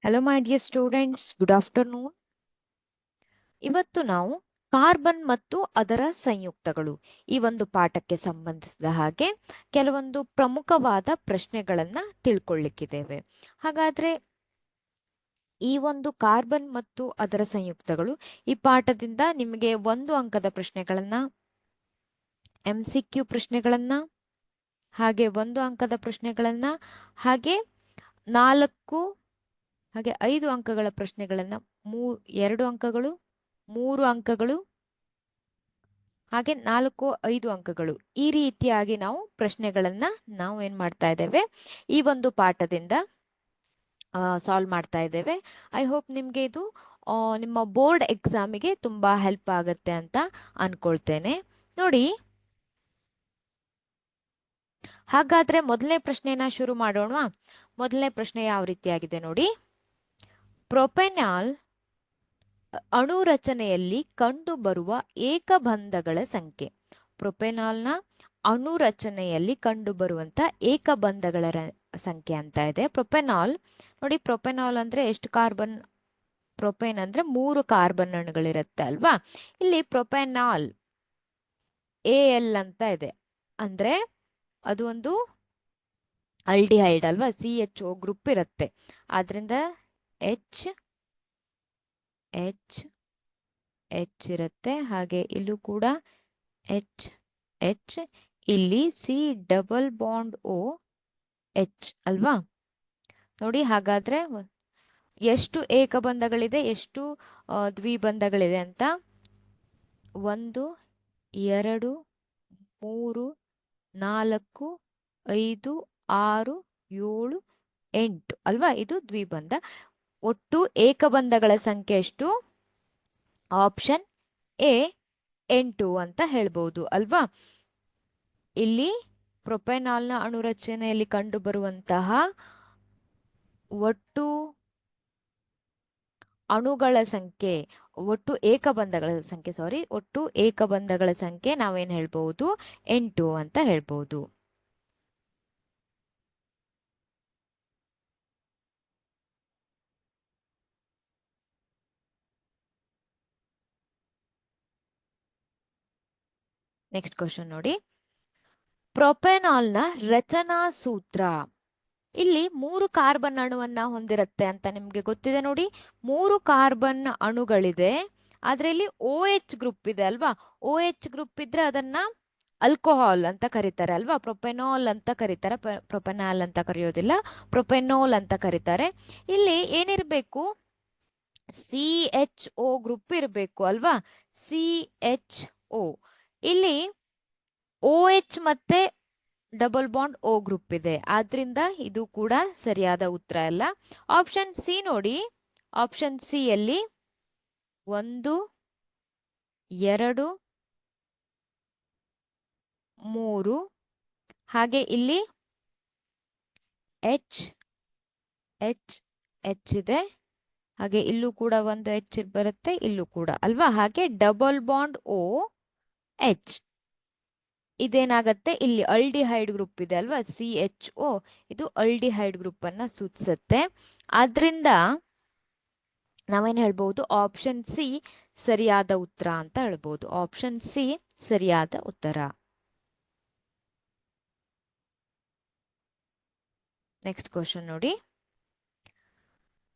Hello my dear students, good afternoon. ಇವತ್ತು ನಾವು carbon ಮತ್ತು ಅದರ ಸಂಯುಕ್ತಗಳು ಈ ಒಂದು ಪಾಠಕ್ಕೆ ಸಂಬಂಧಿಸಿದ ಹಾಗೆ ಕೆಲವೊಂದು ಪ್ರಮುಖವಾದ ಪ್ರಶ್ನೆಗಳನ್ನ ತಿಳ್ಕೊಳ್ಳಿಕ್ಕಿದ್ದೇವೆ. ಹಾಗಾದ್ರೆ ಈ ಒಂದು ಕಾರ್ಬನ್ ಮತ್ತು ಅದರ ಸಂಯುಕ್ತಗಳು ಈ ಪಾಠದಿಂದ ನಿಮಗೆ 1 ಅಂಕದ ಪ್ರಶ್ನೆಗಳನ್ನ, MCQ ಪ್ರಶ್ನೆಗಳನ್ನ, ಹಾಗೆ 1 ಅಂಕದ ಪ್ರಶ್ನೆಗಳನ್ನ, ಹಾಗೆ 4 ಹಾಗೆ 5 ಅಂಕಗಳ ಪ್ರಶ್ನೆಗಳನ್ನ, 2 ಅಂಕಗಳು, 3 ಅಂಕಗಳು, ಹಾಗೆ 4, 5 ಅಂಕಗಳು, ಈ ರೀತಿಯಾಗಿ ನಾವು ಪ್ರಶ್ನೆಗಳನ್ನ ನಾವು ಏನ್ ಮಾಡ್ತಾ ಇದ್ದೇವೆ ಈ ಒಂದು ಪಾಠದಿಂದ ಸಾಲ್ವ್ ಮಾಡ್ತಾ ಇದ್ದೇವೆ. ಐ ಹೋಪ್ ನಿಮ್ಗೆ ಇದು ನಿಮ್ಮ ಬೋರ್ಡ್ ಎಕ್ಸಾಮಿಗೆ ತುಂಬಾ ಹೆಲ್ಪ್ ಆಗುತ್ತೆ ಅಂತ ಅನ್ಕೊಳ್ತೇನೆ. ನೋಡಿ, ಹಾಗಾದ್ರೆ ಮೊದಲನೇ ಪ್ರಶ್ನೆನ ಶುರು ಮಾಡೋಣ. ಮೊದಲನೇ ಪ್ರಶ್ನೆ ಯಾವ ರೀತಿಯಾಗಿದೆ ನೋಡಿ. ಪ್ರೊಪೆನಾಲ್ ಅಣುರಚನೆಯಲ್ಲಿ ಕಂಡುಬರುವ ಏಕಬಂಧಗಳ ಸಂಖ್ಯೆ. ಪ್ರೊಪೆನಾಲ್ನ ಅಣುರಚನೆಯಲ್ಲಿ ಕಂಡುಬರುವಂತ ಏಕಬಂಧಗಳ ಸಂಖ್ಯೆ ಅಂತ ಇದೆ. ಪ್ರೊಪೆನಾಲ್ ನೋಡಿ, ಪ್ರೊಪೆನಾಲ್ ಅಂದ್ರೆ ಎಷ್ಟು ಕಾರ್ಬನ್? ಪ್ರೊಪೇನ್ ಅಂದ್ರೆ 3 ಕಾರ್ಬನ್ ಅಣುಗಳಿರುತ್ತೆ ಅಲ್ವಾ. ಇಲ್ಲಿ ಪ್ರೊಪೆನಾಲ್ AL ಅಂತ ಇದೆ, ಅಂದ್ರೆ ಅದು ಒಂದು ಆಲ್ಡಿಹೈಡ್ ಅಲ್ವಾ, CHO ಗ್ರೂಪ್ ಇರುತ್ತೆ. ಆದ್ರಿಂದ H H H ಇರುತ್ತೆ. ಹಾಗೆ ಇಲ್ಲೂ ಕೂಡ H H, ಇಲ್ಲಿ C⋯O H ಅಲ್ವಾ. ನೋಡಿ, ಹಾಗಾದ್ರೆ ಎಷ್ಟು ಏಕಬಂಧಗಳಿದೆ, ಎಷ್ಟು ದ್ವಿಬಂಧಗಳಿದೆ ಅಂತ. 1, 2, 3, 4, 5, 6, 7, 8 ಅಲ್ವಾ. ಇದು ದ್ವಿಬಂಧ. ಒಟ್ಟು ಏಕಬಂಧಗಳ ಸಂಖ್ಯೆ ಎಷ್ಟು? ಆಪ್ಷನ್ A 8 ಅಂತ ಹೇಳ್ಬಹುದು ಅಲ್ವಾ. ಇಲ್ಲಿ ಪ್ರೊಪೆನಾಲ್ನ ಅಣುರಚನೆಯಲ್ಲಿ ಕಂಡುಬರುವಂತಹ ಒಟ್ಟು ಅಣುಗಳ ಸಂಖ್ಯೆ, ಒಟ್ಟು ಏಕಬಂಧಗಳ ಸಂಖ್ಯೆ ನಾವೇನ್ ಹೇಳ್ಬಹುದು? 8 ಅಂತ ಹೇಳ್ಬಹುದು. ನೆಕ್ಸ್ಟ್ ಕ್ವಶನ್ ನೋಡಿ. ಪ್ರೊಪೆನಾಲ್ನ ರಚನಾ ಸೂತ್ರ. ಇಲ್ಲಿ 3 ಕಾರ್ಬನ್ ಅಣುವನ್ನ ಹೊಂದಿರುತ್ತೆ ಅಂತ ನಿಮ್ಗೆ ಗೊತ್ತಿದೆ ನೋಡಿ. 3 ಕಾರ್ಬನ್ ಅಣುಗಳಿದೆ, ಆದ್ರೆ ಇಲ್ಲಿ OH ಗ್ರೂಪ್ ಇದೆ ಅಲ್ವಾ. OH ಗ್ರೂಪ್ ಇದ್ರೆ ಅದನ್ನ ಆಲ್ಕೋಹಾಲ್ ಅಂತ ಕರೀತಾರೆ ಅಲ್ವಾ. ಪ್ರೊಪೆನಾಲ್ ಅಂತ ಕರೀತಾರೆ, ಪ್ರೊಪೆನಾಲ್ ಅಂತ ಕರೆಯೋದಿಲ್ಲ, ಪ್ರೊಪೆನೋಲ್ ಅಂತ ಕರೀತಾರೆ. ಇಲ್ಲಿ ಏನಿರ್ಬೇಕು? CHO ಗ್ರೂಪ್ ಇರಬೇಕು ಅಲ್ವಾ. CHO. ಇಲ್ಲಿ OH ಮತ್ತೆ ಡಬಲ್ ಬಾಂಡ್ O ಗ್ರೂಪ್ ಇದೆ, ಆದ್ರಿಂದ ಇದು ಕೂಡ ಸರಿಯಾದ ಉತ್ತರ ಅಲ್ಲ. ಆಪ್ಷನ್ ಸಿ ನೋಡಿ. ಆಪ್ಷನ್ ಸಿ ಅಲ್ಲಿ 1, 2, 3, ಹಾಗೆ ಇಲ್ಲಿ H H H ಇದೆ, ಹಾಗೆ ಇಲ್ಲೂ ಕೂಡ ಒಂದು H ಬರುತ್ತೆ, ಇಲ್ಲೂ ಕೂಡ ಅಲ್ವಾ. ಹಾಗೆ ಡಬಲ್ ಬಾಂಡ್ O H ಇದೇನಾಗತ್ತೆ? ಇಲ್ಲಿ ಆಲ್ಡಿಹೈಡ್ ಗ್ರೂಪ್ ಇದೆ ಅಲ್ವಾ, CHO. ಇದು ಆಲ್ಡಿಹೈಡ್ ಗ್ರೂಪ್ ಅನ್ನ ಸೂಚಿಸುತ್ತೆ. ಆದ್ರಿಂದ ನಾವೇನ್ ಹೇಳ್ಬಹುದು? ಆಪ್ಷನ್ ಸಿ ಸರಿಯಾದ ಉತ್ತರ ಅಂತ ಹೇಳ್ಬಹುದು. ಆಪ್ಷನ್ ಸಿ ಸರಿಯಾದ ಉತ್ತರ. ನೆಕ್ಸ್ಟ್ ಕ್ವಶನ್ ನೋಡಿ.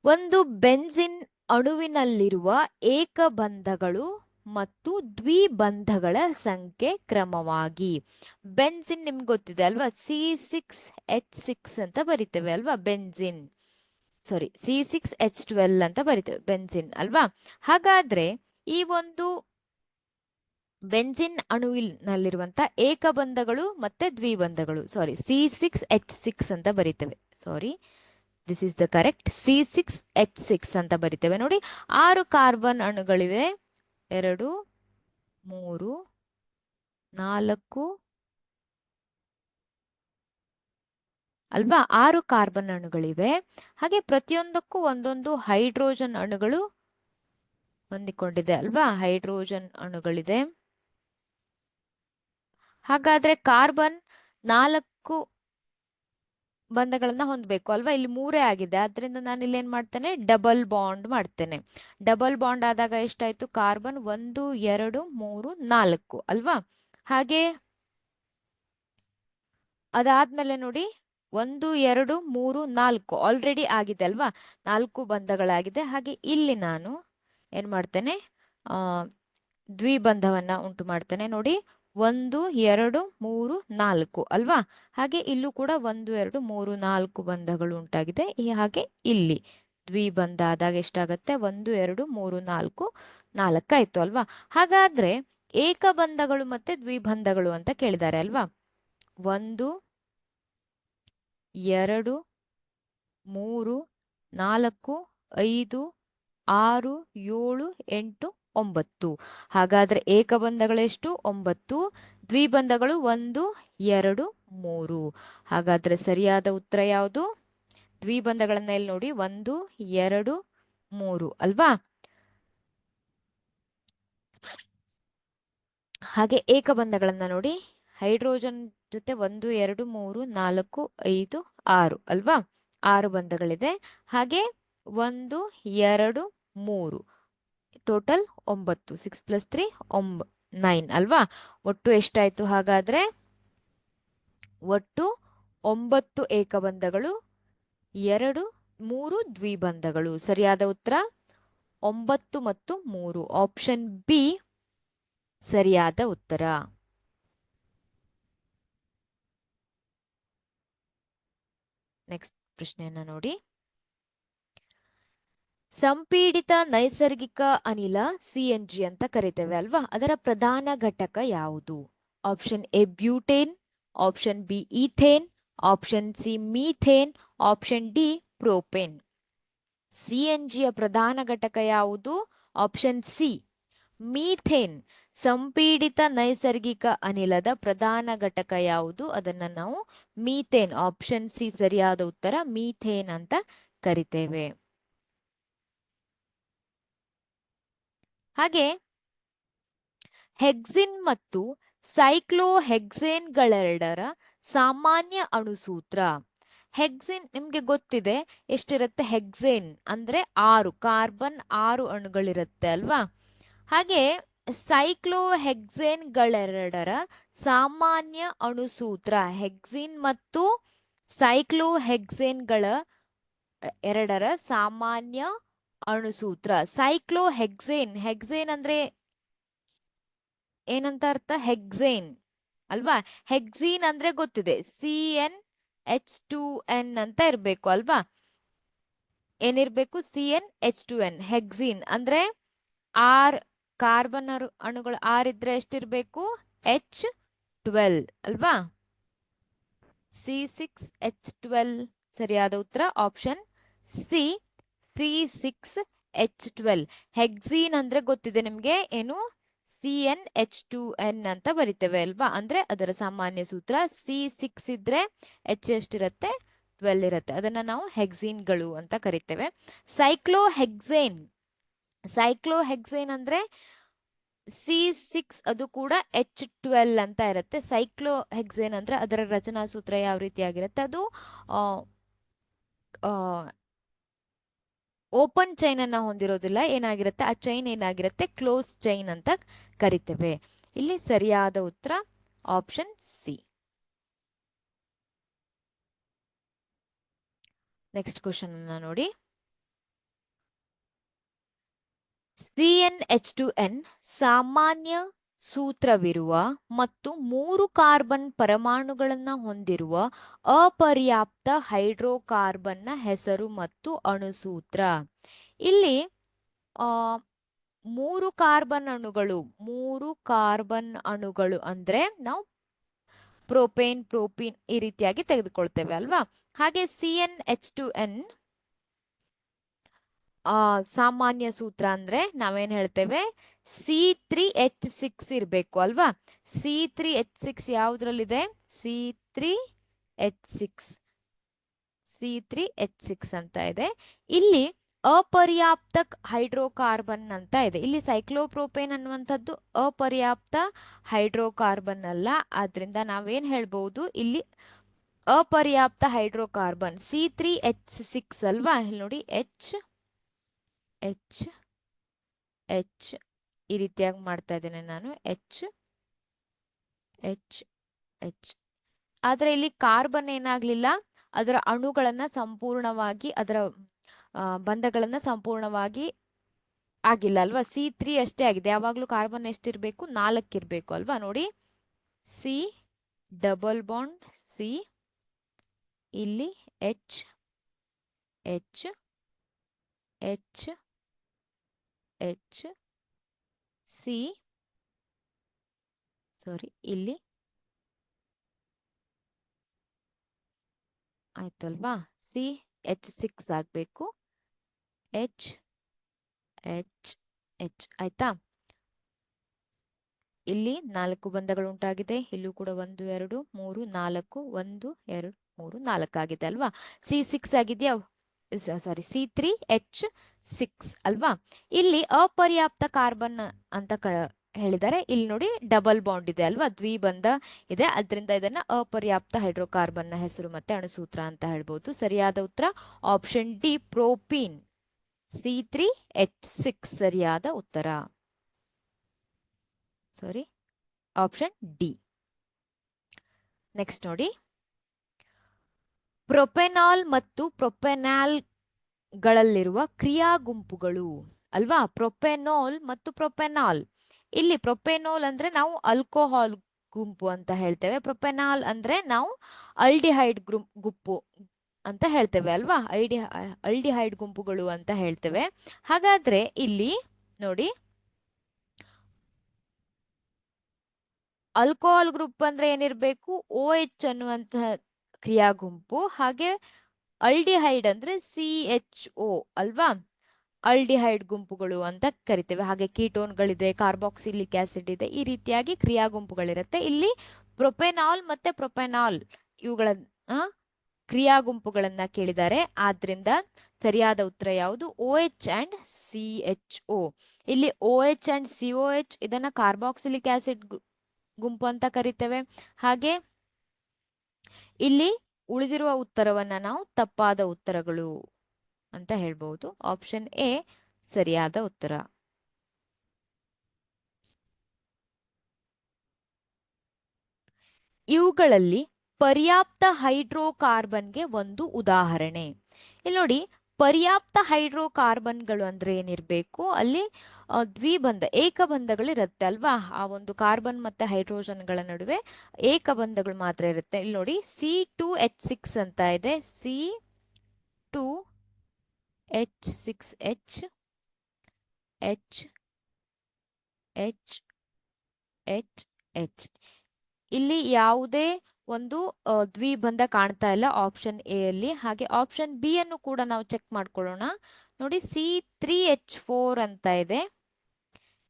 ಒಂದು ಬೆನ್ಸಿನ್ ಅಣುವಿನಲ್ಲಿರುವ ಏಕಬಂಧಗಳು ಮತ್ತು ದ್ವಿಬಂಧಗಳ ಸಂಖ್ಯೆ ಕ್ರಮವಾಗಿ. ಬೆನ್ಸಿನ್ ನಿಮ್ಗೆ ಗೊತ್ತಿದೆ ಅಲ್ವಾ, C6H6 ಅಂತ ಬರಿತೇವೆ ಅಲ್ವಾ. ಬೆನ್ಸಿನ್, ಸಾರಿ, C6H12 ಅಂತ ಬರಿತೇವೆ, ಬೆನ್ಸಿನ್ ಅಲ್ವಾ. ಹಾಗಾದ್ರೆ ಈ ಒಂದು ಬೆನ್ಸಿನ್ ಅಣುವಿನಲ್ಲಿರುವಂತ ಏಕಬಂಧಗಳು ಮತ್ತೆ ದ್ವಿಬಂಧಗಳು, ಸಾರಿ, C6H6 ಅಂತ ಬರಿತೇವೆ. Sorry, this is the correct. C6H6 ಅಂತ ಬರಿತೇವೆ ನೋಡಿ. 6 ಕಾರ್ಬನ್ ಅಣುಗಳಿವೆ. 2, 3, 4 ಅಲ್ವಾ. 6 ಕಾರ್ಬನ್ ಅಣುಗಳಿವೆ. ಹಾಗೆ ಪ್ರತಿಯೊಂದಕ್ಕೂ ಒಂದೊಂದು ಹೈಡ್ರೋಜನ್ ಅಣುಗಳು ಹೊಂದಿಕೊಂಡಿದೆ ಅಲ್ವಾ. ಹೈಡ್ರೋಜನ್ ಅಣುಗಳಿದೆ. ಹಾಗಾದ್ರೆ ಕಾರ್ಬನ್ 4 ಬಂಧಗಳನ್ನ ಹೊಂದಬೇಕು ಅಲ್ವಾ. ಇಲ್ಲಿ ಮೂರೇ ಆಗಿದೆ, ಆದ್ರಿಂದ ನಾನು ಇಲ್ಲಿ ಏನ್ ಮಾಡ್ತೇನೆ, ಡಬಲ್ ಬಾಂಡ್ ಮಾಡ್ತೇನೆ. ಡಬಲ್ ಬಾಂಡ್ ಆದಾಗ ಎಷ್ಟಾಯ್ತು, ಕಾರ್ಬನ್ 1 2 3 4 ಅಲ್ವಾ. ಹಾಗೆ ಅದಾದ್ಮೇಲೆ ನೋಡಿ 1 2 3 4 ಆಲ್ರೆಡಿ ಆಗಿದೆ ಅಲ್ವಾ, 4 ಬಂಧಗಳಾಗಿದೆ. ಹಾಗೆ ಇಲ್ಲಿ ನಾನು ಏನ್ ಮಾಡ್ತೇನೆ, ಆ ದ್ವಿಬಂಧವನ್ನ ಉಂಟು ಮಾಡ್ತೇನೆ. ನೋಡಿ 1 2 3 4 ಅಲ್ವಾ. ಹಾಗೆ ಇಲ್ಲೂ ಕೂಡ 1 2 3 4 ಬಂಧಗಳು ಉಂಟಾಗಿದೆ. ಹಾಗೆ ಇಲ್ಲಿ ದ್ವಿಬಂಧ ಆದಾಗ ಎಷ್ಟಾಗತ್ತೆ, 1 2 3 4 4 ಆಯ್ತು ಅಲ್ವಾ. ಹಾಗಾದ್ರೆ ಏಕಬಂಧಗಳು ಮತ್ತೆ ದ್ವಿಬಂಧಗಳು ಅಂತ ಕೇಳಿದ್ದಾರೆ ಅಲ್ವಾ. 1 2 3 4 5 6 7 8 9. ಹಾಗಾದ್ರೆ ಏಕಬಂಧಗಳೆಷ್ಟು, 9. ದ್ವಿಬಂಧಗಳು 1 2 3. ಹಾಗಾದ್ರೆ ಸರಿಯಾದ ಉತ್ತರ ಯಾವುದು, ದ್ವಿಬಂಧಗಳನ್ನ ಇಲ್ಲಿ ನೋಡಿ 1 2 3 ಅಲ್ವಾ. ಹಾಗೆ ಏಕಬಂಧಗಳನ್ನ ನೋಡಿ, ಹೈಡ್ರೋಜನ್ ಜೊತೆ 1 2 3 4 5 6 ಅಲ್ವಾ, 6 ಬಂಧಗಳಿದೆ. ಹಾಗೆ 1 2 3 ಟೋಟಲ್ 9, 6 + 3 9 ಅಲ್ವಾ. ಒಟ್ಟು ಎಷ್ಟಾಯ್ತು, ಹಾಗಾದ್ರೆ ಒಟ್ಟು 9 ಏಕಬಂಧಗಳು, 3 ದ್ವಿಬಂಧಗಳು. ಸರಿಯಾದ ಉತ್ತರ 9 ಮತ್ತು 3, ಆಪ್ಷನ್ ಬಿ ಸರಿಯಾದ ಉತ್ತರ. ನೆಕ್ಸ್ಟ್ ಪ್ರಶ್ನೆಯನ್ನ ನೋಡಿ. ಸಂಪೀಡಿತ ನೈಸರ್ಗಿಕ ಅನಿಲ CNG ಅಂತ ಕರಿತೇವೆ ಅಲ್ವಾ, ಅದರ ಪ್ರಧಾನ ಘಟಕ ಯಾವುದು. Option A butane, option B ethane, option C methane, option D propane. CNGಯ ಪ್ರಧಾನ ಘಟಕ ಯಾವುದು, ಆಪ್ಷನ್ ಸಿ ಮೀಥೇನ್. ಸಂಪೀಡಿತ ನೈಸರ್ಗಿಕ ಅನಿಲದ ಪ್ರಧಾನ ಘಟಕ ಯಾವುದು, ಅದನ್ನ ನಾವು ಮೀಥೇನ್, ಆಪ್ಷನ್ ಸಿ ಸರಿಯಾದ ಉತ್ತರ, ಮೀಥೇನ್ ಅಂತ ಕರಿತೇವೆ. ಹಾಗೆ ಹೆಕ್ಸಿನ್ ಮತ್ತು ಸೈಕ್ಲೋಹೆಕ್ಸೇನ್ಗಳೆರಡರ ಸಾಮಾನ್ಯ ಅಣುಸೂತ್ರ. ಹೆಕ್ಸಿನ್ ನಿಮ್ಗೆ ಗೊತ್ತಿದೆ ಎಷ್ಟಿರುತ್ತೆ, ಹೆಕ್ಸೇನ್ ಅಂದ್ರೆ 6 ಕಾರ್ಬನ್ 6 ಅಣುಗಳಿರುತ್ತೆ ಅಲ್ವಾ. ಹಾಗೆ ಸೈಕ್ಲೋಹೆಕ್ಸೇನ್ಗಳೆರಡರ ಸಾಮಾನ್ಯ ಅಣುಸೂತ್ರ, ಹೆಕ್ಸಿನ್ ಮತ್ತು ಸೈಕ್ಲೋಹೆಕ್ಸೇನ್ಗಳ ಎರಡರ ಸಾಮಾನ್ಯ ಅಣುಸೂತ್ರ. ಸೈಕ್ಲೋಹೆಕ್ಸೇನ್, ಹೆಕ್ಸೇನ್ ಅಂದ್ರೆ ಏನಂತ ಅರ್ಥ, ಹೆಕ್ಸೇನ್ ಅಲ್ವಾ. ಹೆಕ್ಸೀನ್ ಅಂದ್ರೆ ಗೊತ್ತಿದೆ, CnH2n ಅಂತ ಇರ್ಬೇಕು ಅಲ್ವಾ. ಏನಿರ್ಬೇಕು, CnH2n. ಹೆಕ್ಸೀನ್ ಅಂದ್ರೆ 6 ಕಾರ್ಬನ್ ಅಣುಗಳು 6 ಇದ್ರೆ ಎಷ್ಟಿರ್ಬೇಕು, H12 ಅಲ್ವಾ. C6H12 ಸರಿಯಾದ ಉತ್ತರ, ಆಪ್ಷನ್ ಸಿ C6H12. ಹೆಕ್ಸೀನ್ ಅಂದ್ರೆ ಗೊತ್ತಿದೆ ನಿಮ್ಗೆ, ಏನು, CnH2n ಅಂತ ಬರಿತೇವೆ ಅಲ್ವಾ. ಅಂದ್ರೆ ಅದರ ಸಾಮಾನ್ಯ ಸೂತ್ರ C6 ಇದ್ರೆ H ಎಷ್ಟಿರುತ್ತೆ, 12 ಇರುತ್ತೆ. ಅದನ್ನ ನಾವು ಹೆಕ್ಸೀನ್ಗಳು ಅಂತ ಕರಿತೇವೆ. ಸೈಕ್ಲೋಹೆಕ್ಸೇನ್, ಸೈಕ್ಲೋಹೆಕ್ಸೇನ್ ಅಂದ್ರೆ C6, ಅದು ಕೂಡ H12 ಅಂತ ಇರುತ್ತೆ. ಸೈಕ್ಲೋಹೆಕ್ಸೇನ್ ಅಂದ್ರೆ ಅದರ ರಚನಾ ಸೂತ್ರ ಯಾವ ರೀತಿಯಾಗಿರುತ್ತೆ, ಅದು ಓಪನ್ ಚೈನ್ ಅನ್ನ ಹೊಂದಿರೋದಿಲ್ಲ. ಏನಾಗಿರುತ್ತೆ, ಆ ಚೈನ್ ಏನಾಗಿರುತ್ತೆ, ಕ್ಲೋಸ್ ಚೈನ್ ಅಂತ ಕರಿತೇವೆ. ಇಲ್ಲಿ ಸರಿಯಾದ ಉತ್ತರ ಆಪ್ಷನ್ ಸಿ. ನೆಕ್ಸ್ಟ್ ಕ್ವಶನ್ ಅನ್ನ ನೋಡಿ. CnH2n ಸಾಮಾನ್ಯ ಸೂತ್ರವಿರುವ ಮತ್ತು 3 ಕಾರ್ಬನ್ ಪರಮಾಣುಗಳನ್ನ ಹೊಂದಿರುವ ಅಪರ್ಯಾಪ್ತ ಹೈಡ್ರೋಕಾರ್ಬನ್ನ ಹೆಸರು ಮತ್ತು ಅಣುಸೂತ್ರ. ಇಲ್ಲಿ 3 ಕಾರ್ಬನ್ ಅಣುಗಳು, 3 ಕಾರ್ಬನ್ ಅಣುಗಳು ಅಂದ್ರೆ ನಾವು ಪ್ರೋಪೇನ್, ಪ್ರೋಪೀನ್ ಈ ರೀತಿಯಾಗಿ ತೆಗೆದುಕೊಳ್ತೇವೆ ಅಲ್ವಾ. ಹಾಗೆ CnH2n ಸಾಮಾನ್ಯ ಸೂತ್ರ ಅಂದ್ರೆ ನಾವೇನ್ ಹೇಳ್ತೇವೆ, C3H6 ಇರ್ಬೇಕು ಅಲ್ವಾ. C3H6 ಯಾವ್ದ್ರಲ್ಲಿದೆ, C3H6 ಅಂತ ಇದೆ. ಇಲ್ಲಿ ಅಪರ್ಯಾಪ್ತ ಹೈಡ್ರೋಕಾರ್ಬನ್ ಅಂತ ಇದೆ. ಇಲ್ಲಿ ಸೈಕ್ಲೋಪ್ರೋಪೇನ್ ಅನ್ನುವಂಥದ್ದು ಅಪರ್ಯಾಪ್ತ ಹೈಡ್ರೋಕಾರ್ಬನ್ ಅಲ್ಲ. ಆದ್ರಿಂದ ನಾವೇನ್ ಹೇಳ್ಬಹುದು, ಇಲ್ಲಿ ಅಪರ್ಯಾಪ್ತ ಹೈಡ್ರೋಕಾರ್ಬನ್ C3H6 ಅಲ್ವಾ? ಇಲ್ಲಿ ನೋಡಿ H H H ಈ ರೀತಿಯಾಗಿ ಮಾಡ್ತಾ ಇದ್ದೇನೆ ನಾನು H H H. ಆದ್ರೆ ಇಲ್ಲಿ ಕಾರ್ಬನ್ ಏನಾಗ್ಲಿಲ್ಲ, ಅದರ ಅಣುಗಳನ್ನ ಸಂಪೂರ್ಣವಾಗಿ ಅದರ ಬಂಧಗಳನ್ನ ಸಂಪೂರ್ಣವಾಗಿ ಆಗಿಲ್ಲ ಅಲ್ವಾ? C3 ಅಷ್ಟೇ ಆಗಿದೆ. ಯಾವಾಗ್ಲೂ ಕಾರ್ಬನ್ ಎಷ್ಟಿರ್ಬೇಕು? 4 ಇರ್ಬೇಕು ಅಲ್ವಾ? ನೋಡಿ C ಡಬಲ್ ಬಾಂಡ್ C, ಇಲ್ಲಿ H H H H C, ಸಾರಿ ಇಲ್ಲಿ ಆಯ್ತಲ್ವಾ? CH6 ಆಗ್ಬೇಕು. H H H ಆಯ್ತಾ? ಇಲ್ಲಿ 4 ಬಂಧಗಳು ಉಂಟಾಗಿದೆ. ಇಲ್ಲೂ ಕೂಡ 1 2 3 4 1 2 3 4 ಆಗಿದೆ ಅಲ್ವಾ? C6 ಆಗಿದೆಯಾ? ಸಾರಿ C3H6 ಅಲ್ವಾ? ಇಲ್ಲಿ ಅಪರ್ಯಾಪ್ತ ಕಾರ್ಬನ್ ಅಂತ ಹೇಳಿದ್ದಾರೆ. ಇಲ್ಲಿ ನೋಡಿ ಡಬಲ್ ಬಾಂಡ್ ಇದೆ ಅಲ್ವಾ? ದ್ವಿಬಂಧ ಇದೆ, ಅದರಿಂದ ಇದನ್ನ ಅಪರ್ಯಾಪ್ತ ಹೈಡ್ರೋಕಾರ್ಬನ್ ನ ಹೆಸರು ಮತ್ತೆ ಅಣುಸೂತ್ರ ಅಂತ ಹೇಳ್ಬೋದು. ಸರಿಯಾದ ಉತ್ತರ ಆಪ್ಷನ್ ಡಿ, ಪ್ರೋಪೀನ್. C3H6 ಸರಿಯಾದ ಉತ್ತರ. ಸಾರಿ, ಆಪ್ಷನ್ ಡಿ. ನೆಕ್ಸ್ಟ್ ನೋಡಿ, ಪ್ರೊಪೆನಾಲ್ ಮತ್ತು ಪ್ರೊಪೆನಾಲ್ ಗಳಲ್ಲಿರುವ ಕ್ರಿಯಾ ಗುಂಪುಗಳು ಅಲ್ವಾ? ಪ್ರೊಪೆನಾಲ್ ಮತ್ತು ಪ್ರೊಪೆನಾಲ್. ಇಲ್ಲಿ ಪ್ರೊಪೆನಾಲ್ ಅಂದ್ರೆ ನಾವು ಆಲ್ಕೋಹಾಲ್ ಗುಂಪು ಅಂತ ಹೇಳ್ತೇವೆ. ಪ್ರೊಪೆನಾಲ್ ಅಂದ್ರೆ ನಾವು ಆಲ್ಡಿಹೈಡ್ ಗುಂಪು ಅಂತ ಹೇಳ್ತೇವೆ ಅಲ್ವಾ? ಆಲ್ಡಿಹೈಡ್ ಗುಂಪುಗಳು ಅಂತ ಹೇಳ್ತೇವೆ. ಹಾಗಾದ್ರೆ ಇಲ್ಲಿ ನೋಡಿ, ಆಲ್ಕೋಹಾಲ್ ಗ್ರೂಪ್ ಅಂದ್ರೆ ಏನಿರ್ಬೇಕು? OH ಅನ್ನುವಂತಹ ಕ್ರಿಯಾ ಗುಂಪು. ಹಾಗೆ ಆಲ್ಡಿಹೈಡ್ ಅಂದ್ರೆ CHO ಅಲ್ವಾ? ಆಲ್ಡಿಹೈಡ್ ಗುಂಪುಗಳು ಅಂತ ಕರಿತೇವೆ. ಹಾಗೆ ಕೀಟೋನ್ಗಳಿದೆ, ಕಾರ್ಬಾಕ್ಸಿಲಿಕ್ ಆಸಿಡ್ ಇದೆ, ಈ ರೀತಿಯಾಗಿ ಕ್ರಿಯಾ ಗುಂಪುಗಳಿರುತ್ತೆ. ಇಲ್ಲಿ ಪ್ರೊಪೆನಾಲ್ ಮತ್ತೆ ಪ್ರೊಪೆನಾಲ್ ಇವುಗಳ ಕ್ರಿಯಾ ಗುಂಪುಗಳನ್ನ ಕೇಳಿದ್ದಾರೆ. ಆದ್ರಿಂದ ಸರಿಯಾದ ಉತ್ತರ ಯಾವುದು? OH and CHO. ಇಲ್ಲಿ OH ಅಂಡ್ COH ಇದನ್ನ ಕಾರ್ಬಾಕ್ಸಿಲಿಕ್ ಆಸಿಡ್ ಗುಂಪು ಅಂತ ಕರಿತೇವೆ. ಹಾಗೆ ಇಲ್ಲಿ ಉಳಿದಿರುವ ಉತ್ತರವನ್ನ ನಾವು ತಪ್ಪಾದ ಉತ್ತರಗಳು ಅಂತ ಹೇಳ್ಬಹುದು. ಆಪ್ಷನ್ ಎ ಸರಿಯಾದ ಉತ್ತರ. ಇವುಗಳಲ್ಲಿ ಪರ್ಯಾಪ್ತ ಹೈಡ್ರೋಕಾರ್ಬನ್ಗೆ ಒಂದು ಉದಾಹರಣೆ. ಇಲ್ಲಿ ನೋಡಿ, ಪರ್ಯಾಪ್ತ ಹೈಡ್ರೋಕಾರ್ಬನ್ಗಳು ಅಂದ್ರೆ ಏನಿರ್ಬೇಕು? ಅಲ್ಲಿ ದ್ವಿಬಂಧ, ಏಕಬಂಧಗಳಿರುತ್ತೆ ಅಲ್ವಾ? ಆ ಒಂದು ಕಾರ್ಬನ್ ಮತ್ತೆ ಹೈಡ್ರೋಜನ್ಗಳ ನಡುವೆ ಏಕಬಂಧಗಳು ಮಾತ್ರ ಇರುತ್ತೆ. ಇಲ್ಲಿ ನೋಡಿ C2H6 ಅಂತ ಇದೆ. C2H6 H H H H H. ಇಲ್ಲಿ ಯಾವುದೇ ಒಂದು ದ್ವಿಬಂಧ ಕಾಣ್ತಾ ಇಲ್ಲ ಆಪ್ಷನ್ ಎ ಅಲ್ಲಿ. ಹಾಗೆ ಆಪ್ಷನ್ ಬಿ ಅನ್ನು ಕೂಡ ನಾವು ಚೆಕ್ ಮಾಡ್ಕೊಳ್ಳೋಣ. ನೋಡಿ C3H4 ಅಂತ ಇದೆ.